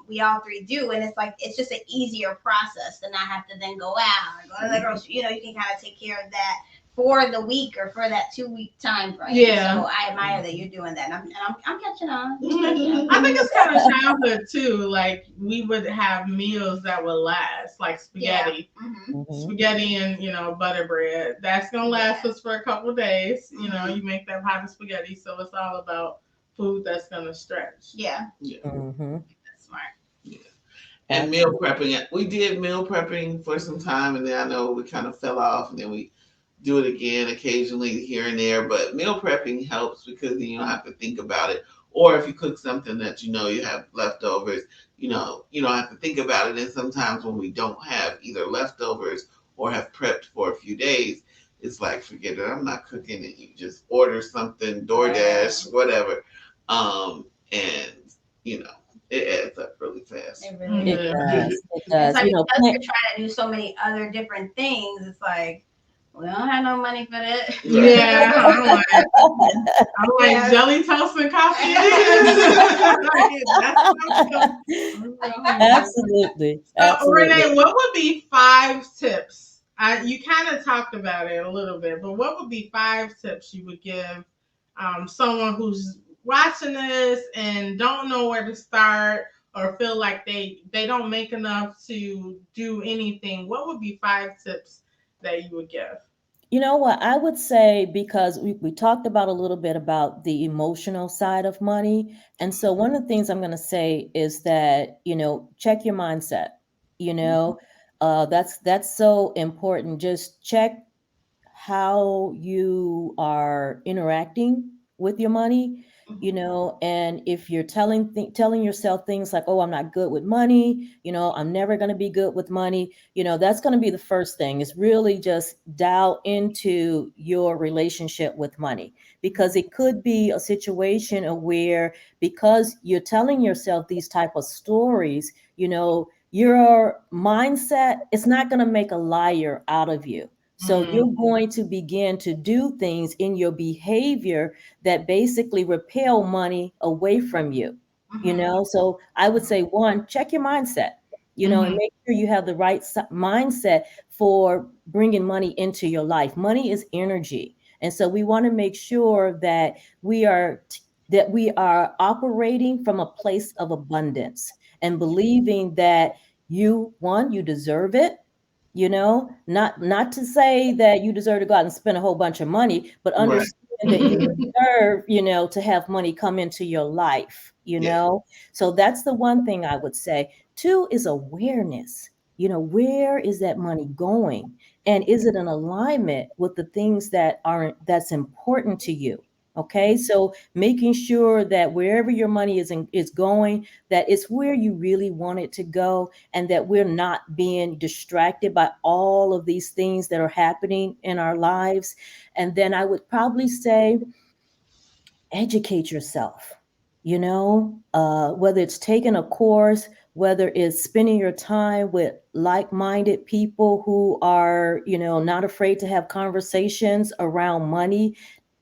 We all three do. And it's like, it's just an easier process to not have to then go out and go to the grocery. You can kind of take care of that for the week or for that 2 week time frame. Yeah. So I admire that you're doing that. I'm catching on. I think it's kind of childhood too. Like we would have meals that would last, like spaghetti, spaghetti and butter bread. That's gonna last us for a couple of days. You make that pot of spaghetti, so it's all about food that's gonna stretch. Yeah. That's smart. Yeah. And meal prepping. We did meal prepping for some time, and then I know we kind of fell off, and then we do it again occasionally here and there. But meal prepping helps because then you don't have to think about it. Or if you cook something that you have leftovers, you don't have to think about it. And sometimes when we don't have either leftovers or have prepped for a few days, it's like forget it. I'm not cooking it. You just order something, DoorDash, whatever, and you know it adds up really fast. It really It does. does. It It's does. like because we're trying to do so many other different things. It's like we don't have no money for that. Yeah, I'm like jelly toast and coffee. Absolutely. So, Renee, what would be 5 tips? You kind of talked about it a little bit, but what would be 5 tips you would give someone who's watching this and don't know where to start or feel like they don't make enough to do anything? What would be 5 tips that you would give? You know what? I would say because we talked about a little bit about the emotional side of money. And so one of the things I'm going to say is that, check your mindset. You know, that's so important. Just check how you are interacting with your money, and if you're telling yourself things like, oh, I'm not good with money, I'm never going to be good with money, that's going to be the first thing, is really just dial into your relationship with money, because it could be a situation of where, because you're telling yourself these type of stories, your mindset is not going to make a liar out of you. So you're going to begin to do things in your behavior that basically repel money away from you. So I would say, one, check your mindset, and make sure you have the right mindset for bringing money into your life. Money is energy. And so we want to make sure that we are operating from a place of abundance and believing that you deserve it, not to say that you deserve to go out and spend a whole bunch of money, but Right. understand that you deserve, to have money come into your life, Yeah. So that's the one thing I would say. Two is awareness. Where is that money going? And is it in alignment with the things that's important to you? Okay, so making sure that wherever your money is going, that it's where you really want it to go, and that we're not being distracted by all of these things that are happening in our lives. And then I would probably say, educate yourself, whether it's taking a course, whether it's spending your time with like-minded people who are, not afraid to have conversations around money.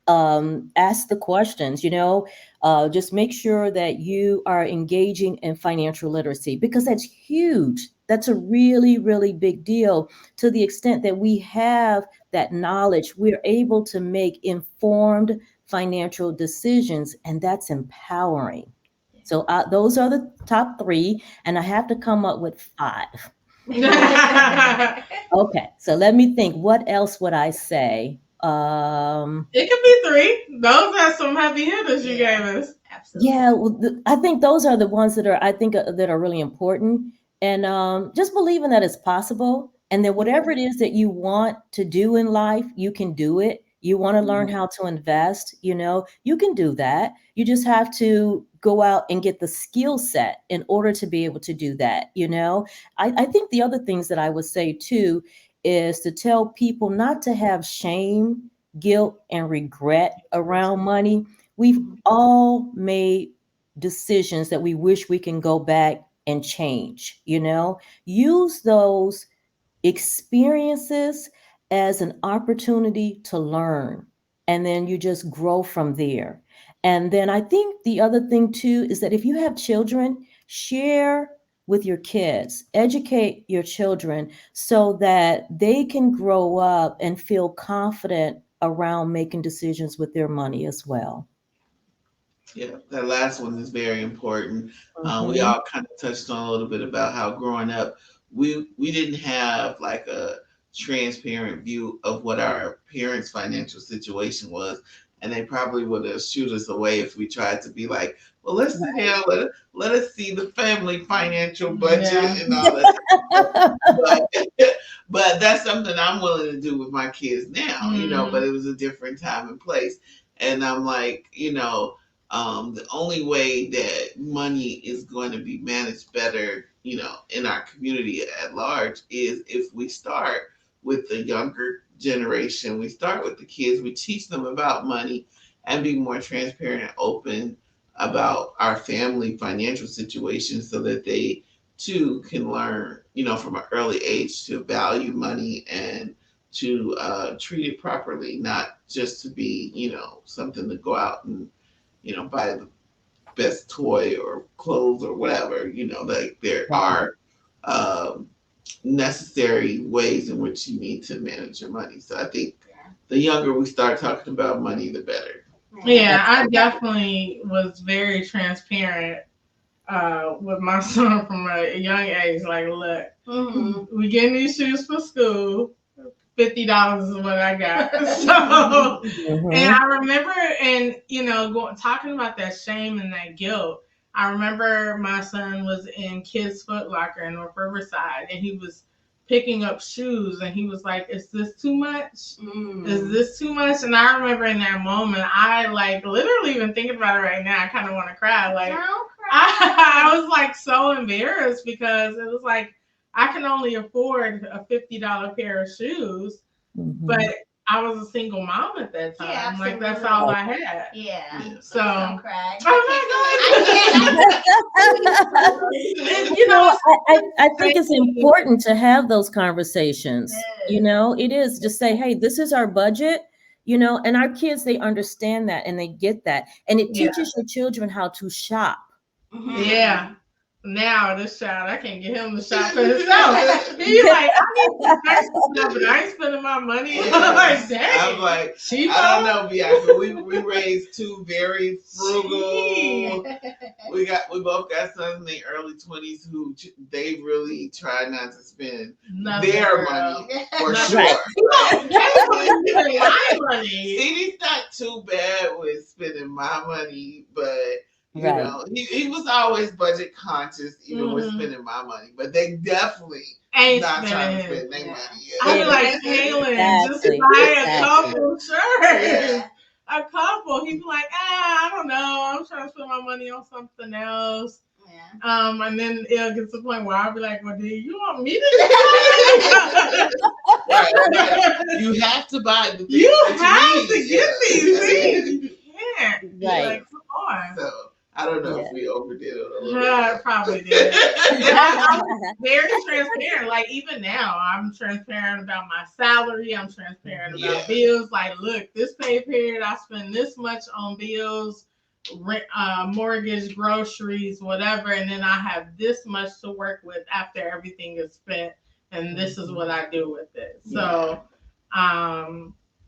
Ask the questions, just make sure that you are engaging in financial literacy, because that's huge. That's a really, really big deal. To the extent that we have that knowledge, we're able to make informed financial decisions, and that's empowering. So those are the top 3, and I have to come up with 5. Okay, so let me think. What else would I say? It could be 3. Those are some heavy hitters you gave us. Absolutely. Yeah, well, I think those are the ones that are really important, and just believing that it's possible, and that whatever it is that you want to do in life, you can do it. You want to learn how to invest, you can do that. You just have to go out and get the skill set in order to be able to do that. I think the other things that I would say too is to tell people not to have shame, guilt, and regret around money. We've all made decisions that we wish we can go back and change. Use those experiences as an opportunity to learn, and then you just grow from there. And then I think the other thing too is that if you have children, share with your kids. Educate your children so that they can grow up and feel confident around making decisions with their money as well. Yeah, that last one is very important. We Mhm. all kind of touched on a little bit about how growing up, we didn't have like a transparent view of what our parents' financial situation was, and they probably would have shoot us away if we tried to be like, well, let's sit down, let us see the family financial budget Yeah. and all that stuff. But but that's something I'm willing to do with my kids now, but it was a different time and place. And I'm like, the only way that money is going to be managed better, in our community at large is if we start with the younger generation, we start with the kids, we teach them about money and be more transparent and open about our family financial situation so that they too can learn, from an early age to value money and to treat it properly, not just to be, something to go out and buy the best toy or clothes or whatever. Like there Right. are um, necessary ways in which you need to manage your money. So I think the younger we start talking about money, the better. Yeah, I definitely was very transparent with my son from a young age. Like, look, we getting these shoes for school. $50 is what I got. So, and Mhm. I remember, and talking about that shame and that guilt. I remember my son was in Kids Foot Locker in North Riverside, and he was picking up shoes, and he was like, "Is this too much? Is this too much?" And I remember in that moment, I like literally even thinking about it right now, I kind of want to cry. Like, Don't cry. I was like so embarrassed because it was like I can only afford a $50 pair of shoes, but Mhm. I was a single mom at that time. Yeah, like that's absolutely. all I had. Yeah. So, Don't cry. oh my god! And, I think it's important to have those conversations. It is just say, hey, this is our budget, and our kids, they understand that and they get that. And it Yeah. teaches your children how to shop. Yeah. Now this child, I can't get him to shop for himself. He's like, I need some nice stuff, but I ain't spending my money. I'm like, dang. I'm like, Cheapo? I don't know, Bianca. We raised two very frugal. We both got sons in their early 20s who they really try not to spend their money for sure. My money. He's not too bad with spending my money, but Right. he was always budget conscious, even with spending my money. But they definitely ain't not trying to spending spend their money. I be like, Kaylin, just buy a couple shirts. A couple. He'd be like, I don't know. I'm trying to spend my money on something else. Yeah. And then it'll get to the point where I'll be like, well, do you want me to do right. You have to buy the things you that have to get these things. You can't. Right. Like, come on. So I don't know if we overdid it a little bit. Probably did. I'm very transparent. Like, even now, I'm transparent about my salary. I'm transparent about bills. Like, look, this pay period, I spend this much on bills, rent, mortgage, groceries, whatever. And then I have this much to work with after everything is spent. And this is what I do with it. So,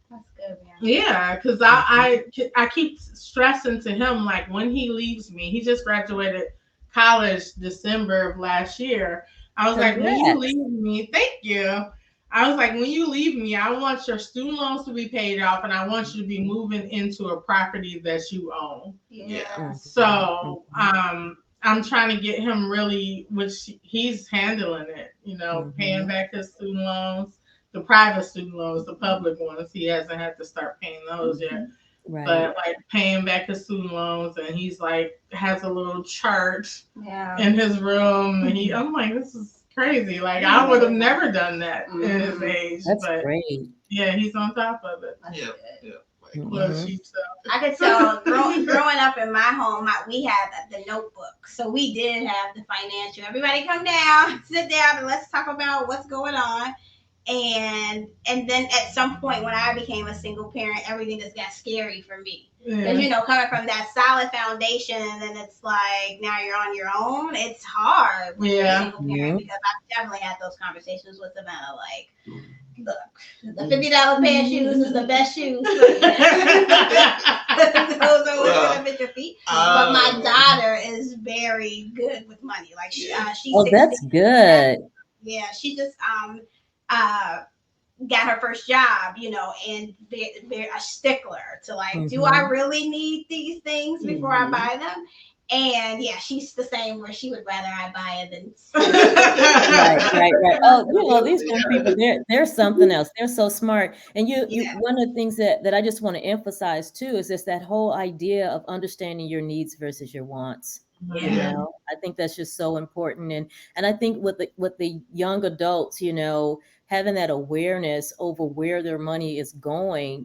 that's good, man. Yeah, because I keep stressing to him, like, when he leaves me, he just graduated college December of last year. I was like, when you leave me, thank you. I was like, when you leave me, I want your student loans to be paid off, and I want you to be moving into a property that you own. Yeah. So, I'm trying to get him really, which he's handling it, paying back his student loans. The private student loans, the public ones, he hasn't had to start paying those yet. Right. But like paying back his student loans, and he's like has a little chart in his room, and I'm like, this is crazy. Like I would have never done that in his age. That's but great. Yeah, he's on top of it. Yeah. I could tell growing up in my home, we had the notebook. So we did have the financial. Everybody come down, sit down, and let's talk about what's going on. And then at some point when I became a single parent, everything just got scary for me. Because coming from that solid foundation, and then it's like now you're on your own. It's hard when you're a single parent, because I've definitely had those conversations with Savannah. Like, look, the $50 pair of shoes is the best shoes. Those are what's gonna fit your feet. But my daughter is very good with money. Like she's that's good. Yeah, she just uh got her first job, and they're a stickler to like, do I really need these things before I buy them? And yeah, she's the same where she would rather I buy it than right. Oh, these young people, they're something else. They're so smart. And you one of the things that I just want to emphasize too is just that whole idea of understanding your needs versus your wants. I think that's just so important. And I think with the young adults, having that awareness over where their money is going,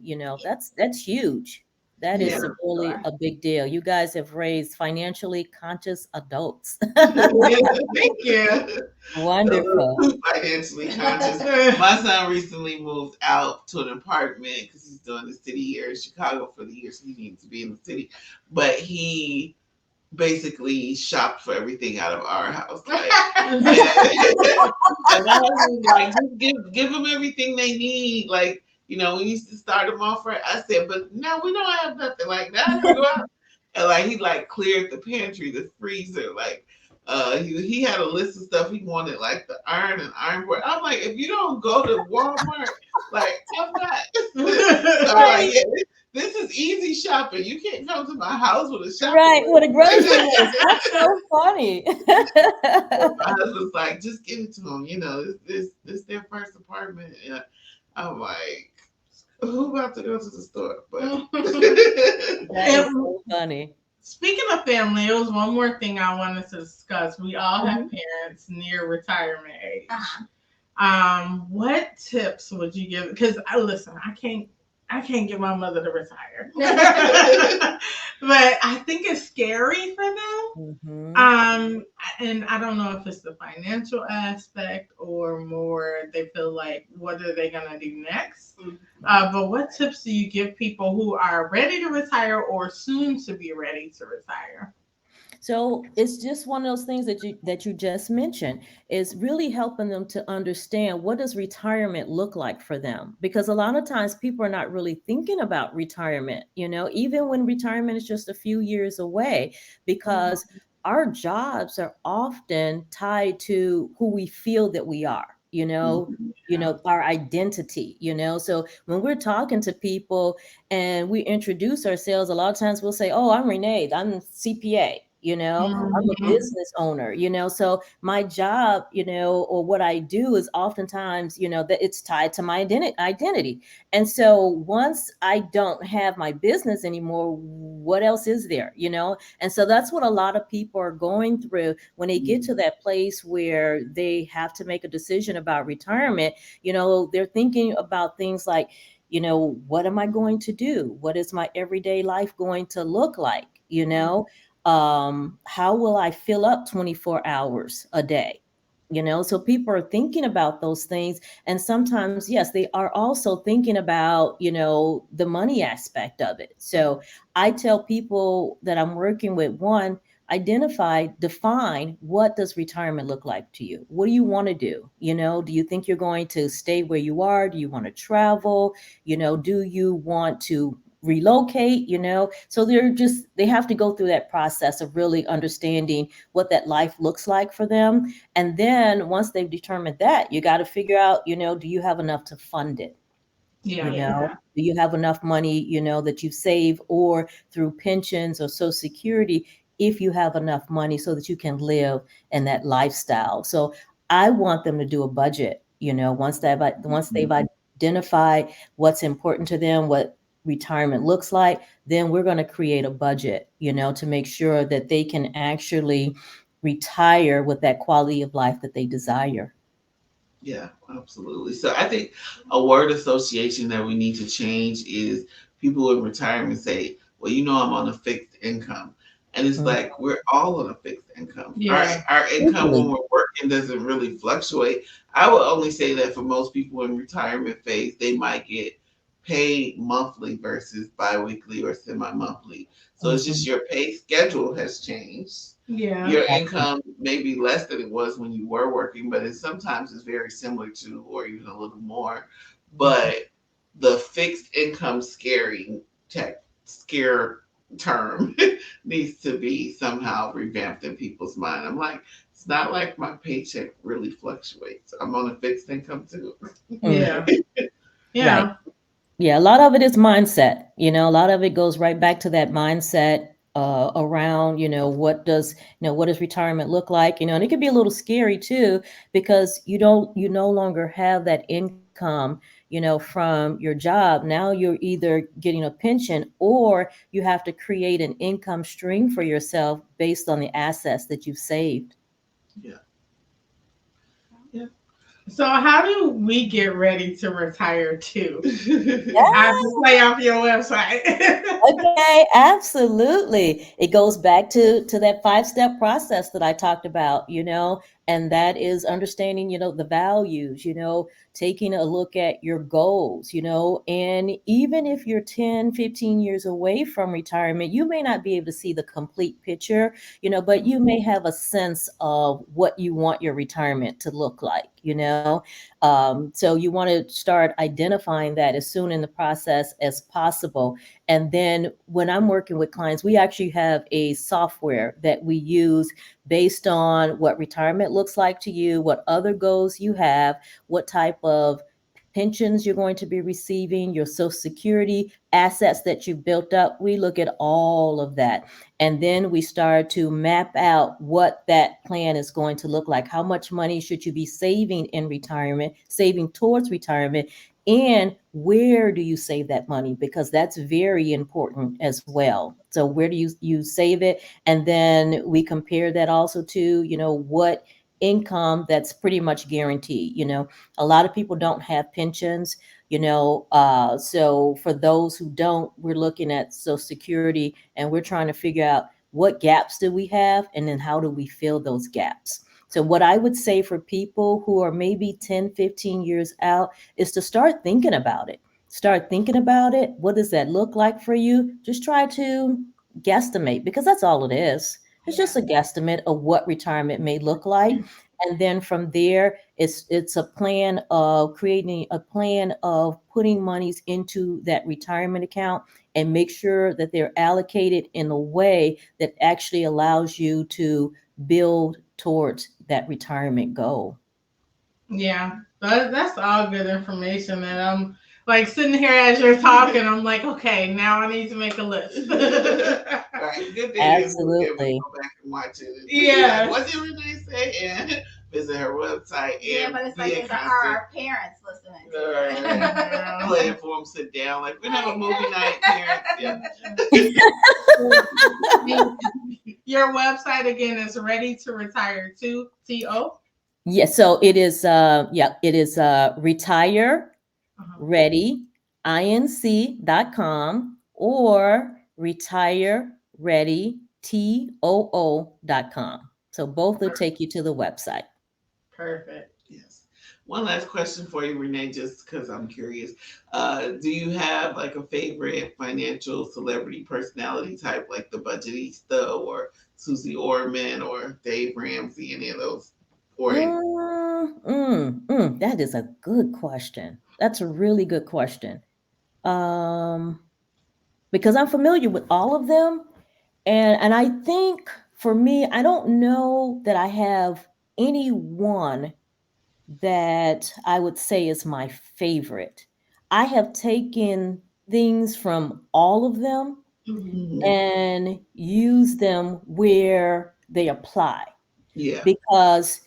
that's huge. That is really a big deal. You guys have raised financially conscious adults. Thank you. Wonderful. Financially conscious. My son recently moved out to an apartment because he's doing the city here in Chicago for the year, so he needs to be in the city. But he basically shopped for everything out of our house. Like, and I was like, just give them everything they need. Like, we used to start them off right. I said, but now we don't have nothing like that. And like he like cleared the pantry, the freezer, like he had a list of stuff he wanted, like the iron and iron board. I'm like, if you don't go to Walmart, like I'm not. So like, this is easy shopping. You can't come to my house with a shopping list. With a grocery list. That's so funny. My husband's like, just give it to them. This their first apartment. And I'm like, who about to go to the store? But that's so funny. Speaking of family, it was one more thing I wanted to discuss. We all have parents near retirement age. What tips would you give? Because I can't get my mother to retire. But I think it's scary for them. And I don't know if it's the financial aspect or more they feel like, what are they going to do next? But what tips do you give people who are ready to retire or soon to be ready to retire? So it's just one of those things that you just mentioned, is really helping them to understand, what does retirement look like for them? Because a lot of times people are not really thinking about retirement, even when retirement is just a few years away, because our jobs are often tied to who we feel that we are. Our identity, so when we're talking to people and we introduce ourselves, a lot of times we'll say, oh, I'm Renee, I'm CPA. I'm a business owner, so my job, or what I do is oftentimes, that it's tied to my identity. And so once I don't have my business anymore, what else is there, And so that's what a lot of people are going through when they get to that place where they have to make a decision about retirement. They're thinking about things like, what am I going to do? What is my everyday life going to look like? How will I fill up 24 hours a day? So people are thinking about those things. And sometimes, yes, they are also thinking about, the money aspect of it. So I tell people that I'm working with, one, define, what does retirement look like to you? What do you want to do? Do you think you're going to stay where you are? Do you want to travel? Do you want to relocate? So they have to go through that process of really understanding what that life looks like for them. And then once they've determined that, you got to figure out, do you have enough to fund it? Do you have enough money, that you save, or through pensions or Social Security, if you have enough money so that you can live in that lifestyle. So I want them to do a budget, once they've identified what's important to them, what retirement looks like, then we're going to create a budget, to make sure that they can actually retire with that quality of life that they desire. Yeah, absolutely. So I think a word association that we need to change is people in retirement say, well, I'm on a fixed income. And it's like, we're all on a fixed income. Yeah. Our income when we're working and doesn't really fluctuate. I would only say that for most people in retirement phase, they might get paid monthly versus biweekly or semi-monthly. So it's just Mhm. your pay schedule has changed. Yeah. Your Exactly. income may be less than it was when you were working, but it sometimes is very similar to, or even a little more. Mhm. But the fixed income scare term needs to be somehow revamped in people's mind. I'm like, it's not like my paycheck really fluctuates. I'm on a fixed income too. Mm, Yeah. right. Yeah. Yeah, a lot of it is mindset. A lot of it goes right back to that mindset around, what does retirement look like? And it can be a little scary too because you no longer have that income, from your job. Now you're either getting a pension or you have to create an income stream for yourself based on the assets that you've saved. Yeah. Yeah. So how do we get ready to retire too? I have to Yeah. play off your website. Okay, absolutely. It goes back to that five-step process that I talked about, and that is understanding, the values, taking a look at your goals, and even if you're 10, 15 years away from retirement, you may not be able to see the complete picture, but you may have a sense of what you want your retirement to look like, so you want to start identifying that as soon in the process as possible. And then when I'm working with clients, we actually have a software that we use based on what retirement looks like to you, what other goals you have, what type of pensions you're going to be receiving, your social security, assets that you've built up. We look at all of that. And then we start to map out what that plan is going to look like. How much money should you be saving in retirement, saving towards retirement? And where do you save that money? Because that's very important as well. So where do you save it? And then we compare that also to, what income that's pretty much guaranteed. A lot of people don't have pensions, so for those who don't, we're looking at Social Security and we're trying to figure out what gaps do we have and then how do we fill those gaps. So what I would say for people who are maybe 10, 15 years out is to start thinking about it. Start thinking about it. What does that look like for you? Just try to guesstimate because that's all it is. It's Yeah. just a guesstimate of what retirement may look like. And then from there, it's a plan of creating a plan of putting monies into that retirement account and make sure that they're allocated in a way that actually allows you to build towards that retirement goal. Yeah, that's all good information. And I'm like sitting here as you're talking, I'm like, okay, now I need to make a list. Right. Good thing is we'll be able to Absolutely. go back and watch it and just be like, Yeah. what did Renee say? And visit her website Yeah, and but it's be like in it's constant. our parents listening to Right. it. Playing for them, sit down. Like, we have a movie night, parents. Yeah. Your website again is ready to retire to TO. Yes, so it is it is retire Uh-huh. ready inc.com or retire ready too.com. So both will take you to the website. Perfect. Yes. One last question for you, Renee, just because I'm curious. Do you have like a favorite financial celebrity personality type, like the Budgetista or Susie Orman or Dave Ramsey, any of those? Or any? That is a good question. That's a really good question. Um, because I'm familiar with all of them, and I think for me, I don't know that I have any one that I would say is my favorite. I have taken things from all of them Mhm. Mhm. and used them where they apply Yeah. because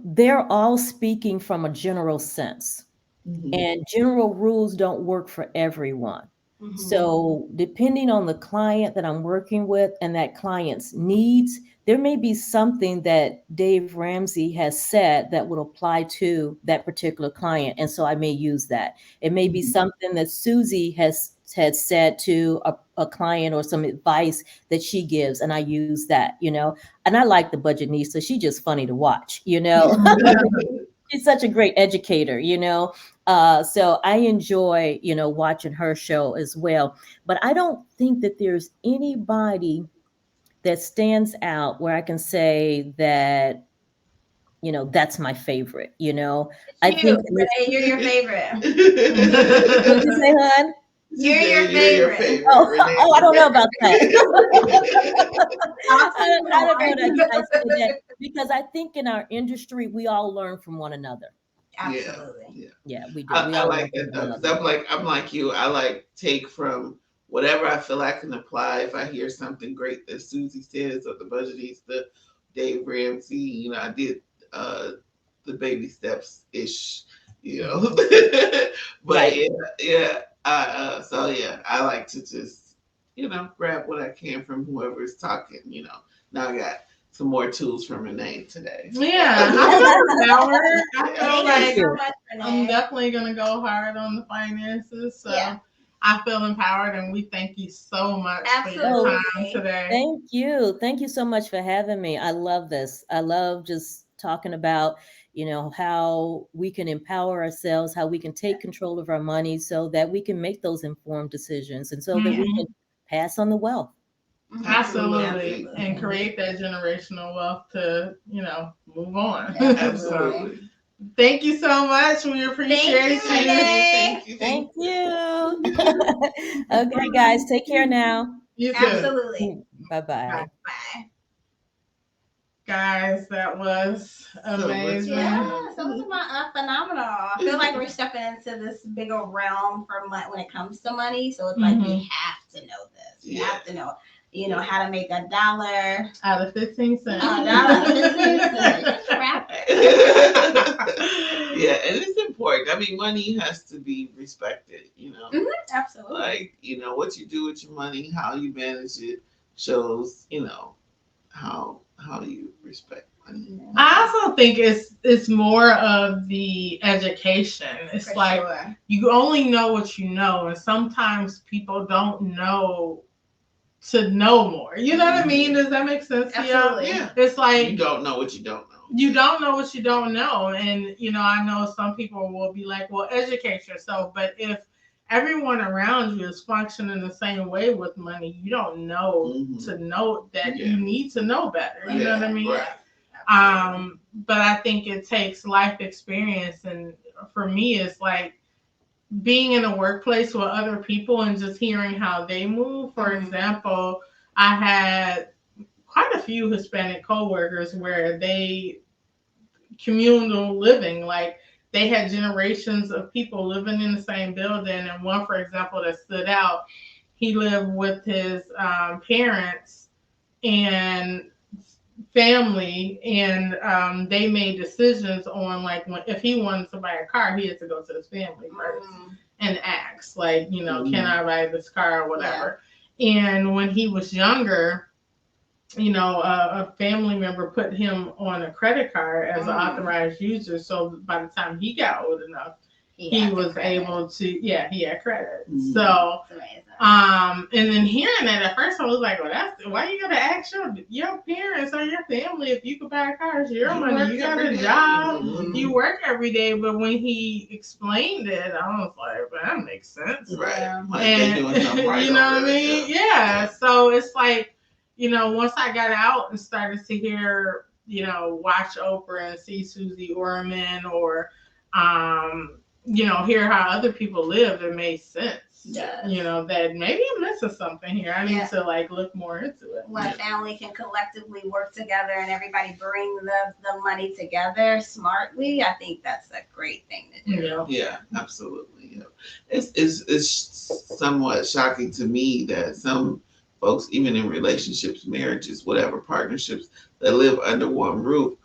they're all speaking from a general sense. Hmm. And general rules don't work for everyone. Mhm. So, depending on the client that I'm working with and that client's needs, there may be something that Dave Ramsey has said that would apply to that particular client. And so I may use that. It may be Hmm. something that Susie has had said to a client or some advice that she gives, and I use that, and I like the budgetnista. She's just funny to watch, she's such a great educator, so I enjoy, watching her show as well. But I don't think that there's anybody that stands out where I can say that, that's my favorite, I It's you, think. Renee. You're your favorite. What'd you say, hon? You're your favorite. Oh, Renee. oh, I don't know about that. Awesome. I don't know that I say that because I think in our industry we all learn from one another. Absolutely. Yeah, we do. I like that though, 'cause I'm like you. I like take from whatever I feel I can apply. If I hear something great that Susie says or the budgetista, Dave Ramsey, I did the baby steps ish, but Right. yeah. So yeah, I like to just grab what I can from whoever is talking. Now I got some more tools from Renee today. Yeah, I feel empowered. I feel Thank you like so much, I'm Renee. definitely gonna go hard on the finances. So Yeah. I feel empowered, and we thank you so much for your Absolutely. time today. Thank you. Thank you so much for having me. I love this. I love just talking about, how we can empower ourselves, how we can take control of our money so that we can make those informed decisions and so that we can pass on the wealth. Absolutely. And create that generational wealth to, move on. Absolutely. So, thank you so much. We appreciate you. Renee. Thank you. Okay, guys, take care now. You too. Absolutely. Bye-bye. Bye. Guys, that was amazing. Yeah, so it's phenomenal. I feel like we're stepping into this bigger realm when it comes to money. So it's like we have to know this. We have to know, how to make $1 out of 15 cents. Yeah, and it's important. I mean, money has to be respected, Absolutely. Like, what you do with your money, how you manage it shows, how you respect money. I also think it's more of the education. It's you only know what you know, and sometimes people don't know to know more. You know what I mean? Does that make sense? Absolutely. Yeah. It's like you don't know what you don't know. You don't know what you don't know. And, I know some people will be like, well, educate yourself. But if everyone around you is functioning the same way with money, you don't know to know that you need to know better. You know what I mean? Right. But I think it takes life experience. And for me, it's like being in a workplace with other people and just hearing how they move. For example, I had quite a few Hispanic coworkers where they communal living, like they had generations of people living in the same building. And one, for example, that stood out, he lived with his parents and family, and they made decisions on like if he wanted to buy a car, he had to go to his family first and ask, like, can I buy this car or whatever. And when he was younger, a family member put him on a credit card as an authorized user. So by the time he got old enough, he was able to, he had credit. So, and then hearing that at first I was like, well, that's why you gotta ask your parents or your family if you could buy a car. It's your money. You got a job. You work every day. But when he explained it, I was like, well, that makes sense. Right. And you know what I mean? Yeah. So it's like, once I got out and started to hear, watch Oprah and see Susie Orman or, hear how other people live, it made sense. Yes. That maybe I'm missing something here. I need to look more into it. When a family can collectively work together and everybody bring the money together smartly, I think that's a great thing to do. Yeah, absolutely. It's somewhat shocking to me that some folks, even in relationships, marriages, whatever, partnerships that live under one roof,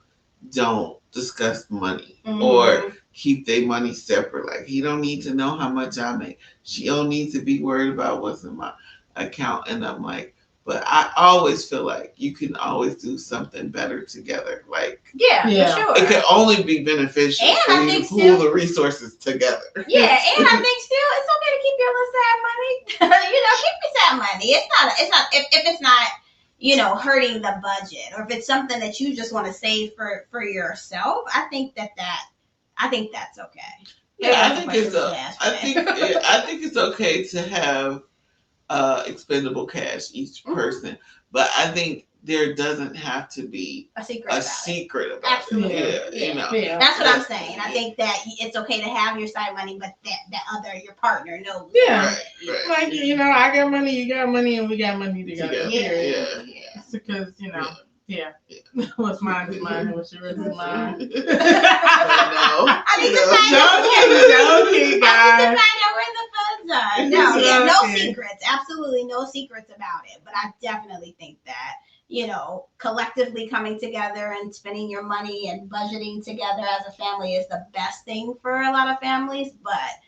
don't discuss money or keep their money separate. Like, he don't need to know how much I make. She don't need to be worried about what's in my account. And I'm like, But I always feel like you can always do something better together. Like, Yeah, Yeah. for sure. it can only be beneficial And for I you think to pool still- the resources together. Yeah, and I think still it's okay to keep your little side money. Keep your side money. It's not if it's not, hurting the budget, or if it's something that you just want to save for yourself. I think that's okay. Yeah, I That's a think question it's we should ask I today. think I think it's okay to have expendable cash each Mhm. person, but I think there doesn't have to be A secret a about it. secret about Absolutely. it. Yeah, Yeah. That's what I'm saying. I think that it's okay to have your side money, but your partner knows. Yeah. Right. Like, I got money, you got money, and we got money together. Yeah. Because, yeah. What's mine is mine, and what's yours is mine. No. I need to find Joking, guys. out where the funds are. No Okay. secrets. Absolutely no secrets about it. But I definitely think that, collectively coming together and spending your money and budgeting together as a family is the best thing for a lot of families. But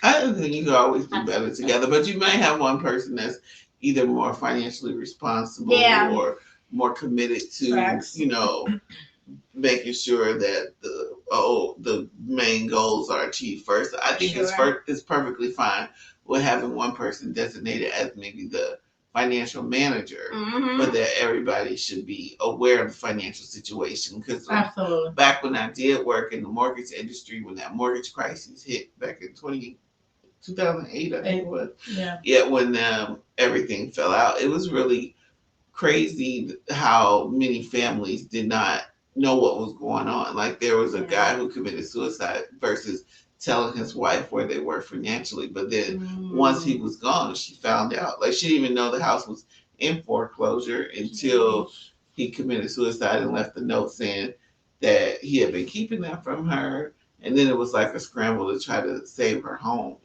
I think you can always do better together, but you may have one person that's either more financially responsible or more committed to, Facts. making sure that the main goals are achieved first. I think it's perfectly fine with having one person designated as maybe the financial manager, but that everybody should be aware of the financial situation. Because Absolutely. back when I did work in the mortgage industry, when that mortgage crisis hit back in 2008, I think it was. Yeah, when everything fell out, it was really crazy how many families did not know what was going on. Like, there was a guy who committed suicide versus telling his wife where they were financially. But then once he was gone, she found out. Like, she didn't even know the house was in foreclosure until he committed suicide and left a note saying that he had been keeping that from her. And then it was like a scramble to try to save her home,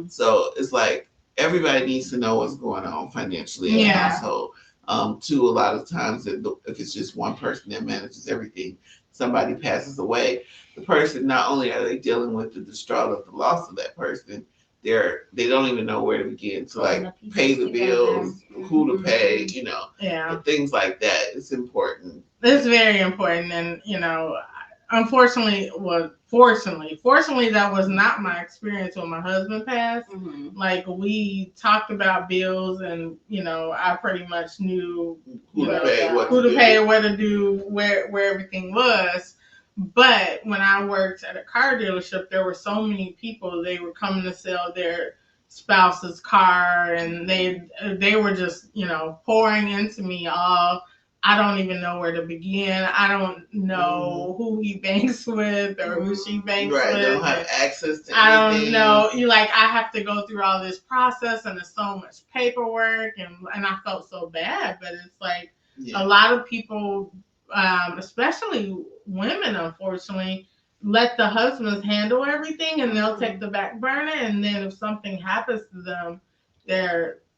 So it's like everybody needs to know what's going on financially in the household. Too, a lot of times, if it's just one person that manages everything, somebody passes away, the person, not only are they dealing with the distraught of the loss of that person, they don't even know where to begin to pay the bills, who to pay, things like that. It's important. It's very important, and unfortunately, fortunately, that was not my experience when my husband passed. Like, we talked about bills, and I pretty much knew who to pay, what to do, where everything was. But when I worked at a car dealership, there were so many people. They were coming to sell their spouse's car, and they were just pouring into me all. I don't even know where to begin. I don't know who he banks with or who she banks with. Right, don't have access to anything. I don't know. I have to go through all this process, and there's so much paperwork, and I felt so bad. But it's like a lot of people, especially women, unfortunately, let the husbands handle everything, and they'll take the back burner. And then if something happens to them,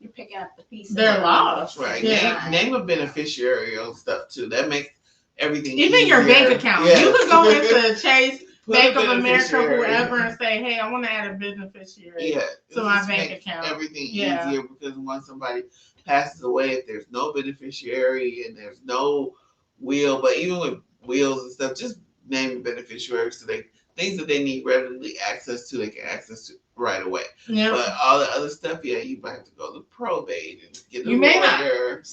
you're picking up the pieces. They're lost. Right. Yeah. Name a beneficiary on stuff too. That makes everything even easier. Your bank account. Yeah. You could go into Chase, Bank of America, beneficiary. whoever, and say, "Hey, I want to add a beneficiary to my bank account." Everything easier, because once somebody passes away, if there's no beneficiary and there's no will, but even with wills and stuff, just name a beneficiary so things that they need readily access to, they can access to right away. Yeah. But all the other stuff, you might have to go to probate and get a lawyer.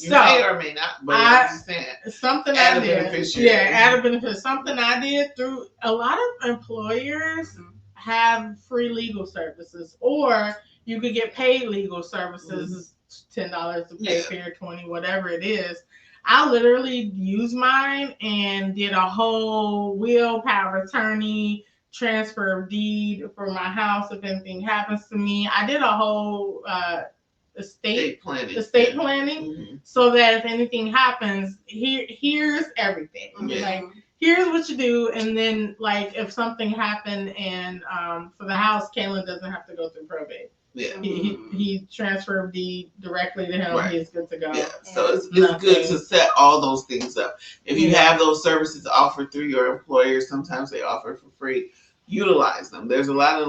You may or may not, but I'm just saying. Something add I a did. beneficiary. Yeah, add a beneficiary. Something I did through a lot of employers have free legal services, or you could get paid legal services, $10 to pay fair, $20, whatever it is. I literally used mine and did a whole will, power of attorney, transfer of deed for my house if anything happens to me. I did a whole estate planning, so that if anything happens, here's everything. Like, here's what you do, and then if something happened and for the house, Kaylin doesn't have to go through probate. Yeah. He transferred deed directly to him. Right. He's good to go. Yeah. So it's good to set all those things up. If you have those services offered through your employer, sometimes they offer for free. Utilize them. There's a lot of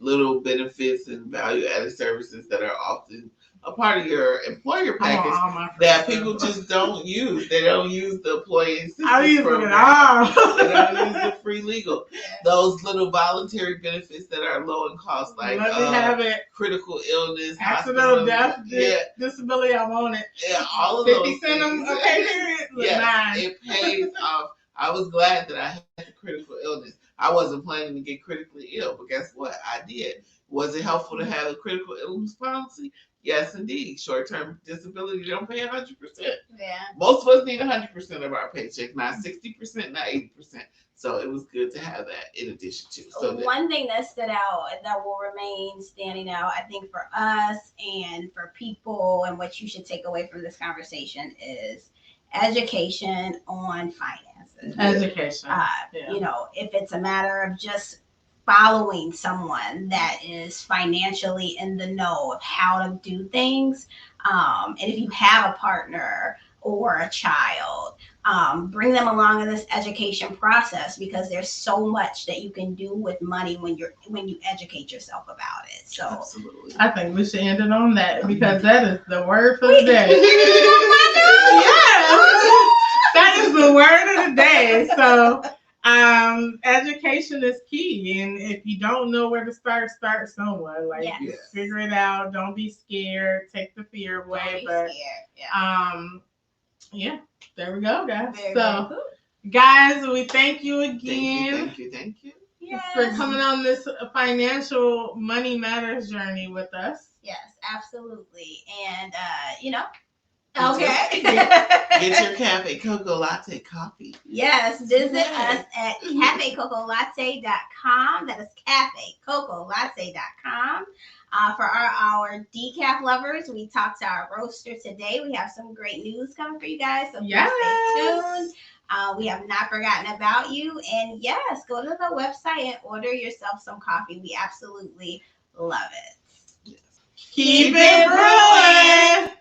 little benefits and value added services that are often a part of your employer I want package all my that free people stuff. just don't use. They don't use the employee assistance I'm using program. it all. They don't use the free legal. Those little voluntary benefits that are low in cost, like Let me have it. critical illness, Accidental hospital, death, yeah, disability, I want it. yeah, all of 50 those cent things. a pay period? Yes, 9. it pays off. I was glad that I had the critical illness. I wasn't planning to get critically ill, but guess what? I did. Was it helpful to have a critical illness policy? Yes, indeed. Short-term disability, they don't pay 100%. Yeah. Most of us need 100% of our paycheck, not 60%, not 80%. So it was good to have that in addition to. So one thing that stood out that will remain standing out, I think, for us and for people, and what you should take away from this conversation is education on finances. Education. You know, if it's a matter of just following someone that is financially in the know of how to do things, and if you have a partner or a child, bring them along in this education process, because there's so much that you can do with money when you educate yourself about it. So absolutely, I think we should end it on that, because that is the word for the day. That is the word of the day. So education is key, and if you don't know where to start somewhere. Like, figure it out. Don't be scared. Take the fear away. But yeah, there we go, guys. Very cool. Guys, we thank you again. Thank you. Yes. For coming on this financial money matters journey with us. Yes, absolutely. And okay. Get your Cafe Coco Latte coffee. Yes, visit us at cafecocolatte.com. That is cafecocolatte.com. For our decaf lovers, we talked to our roaster today. We have some great news coming for you guys, so please stay tuned. We have not forgotten about you. And yes, go to the website and order yourself some coffee. We absolutely love it. Keep it brewing.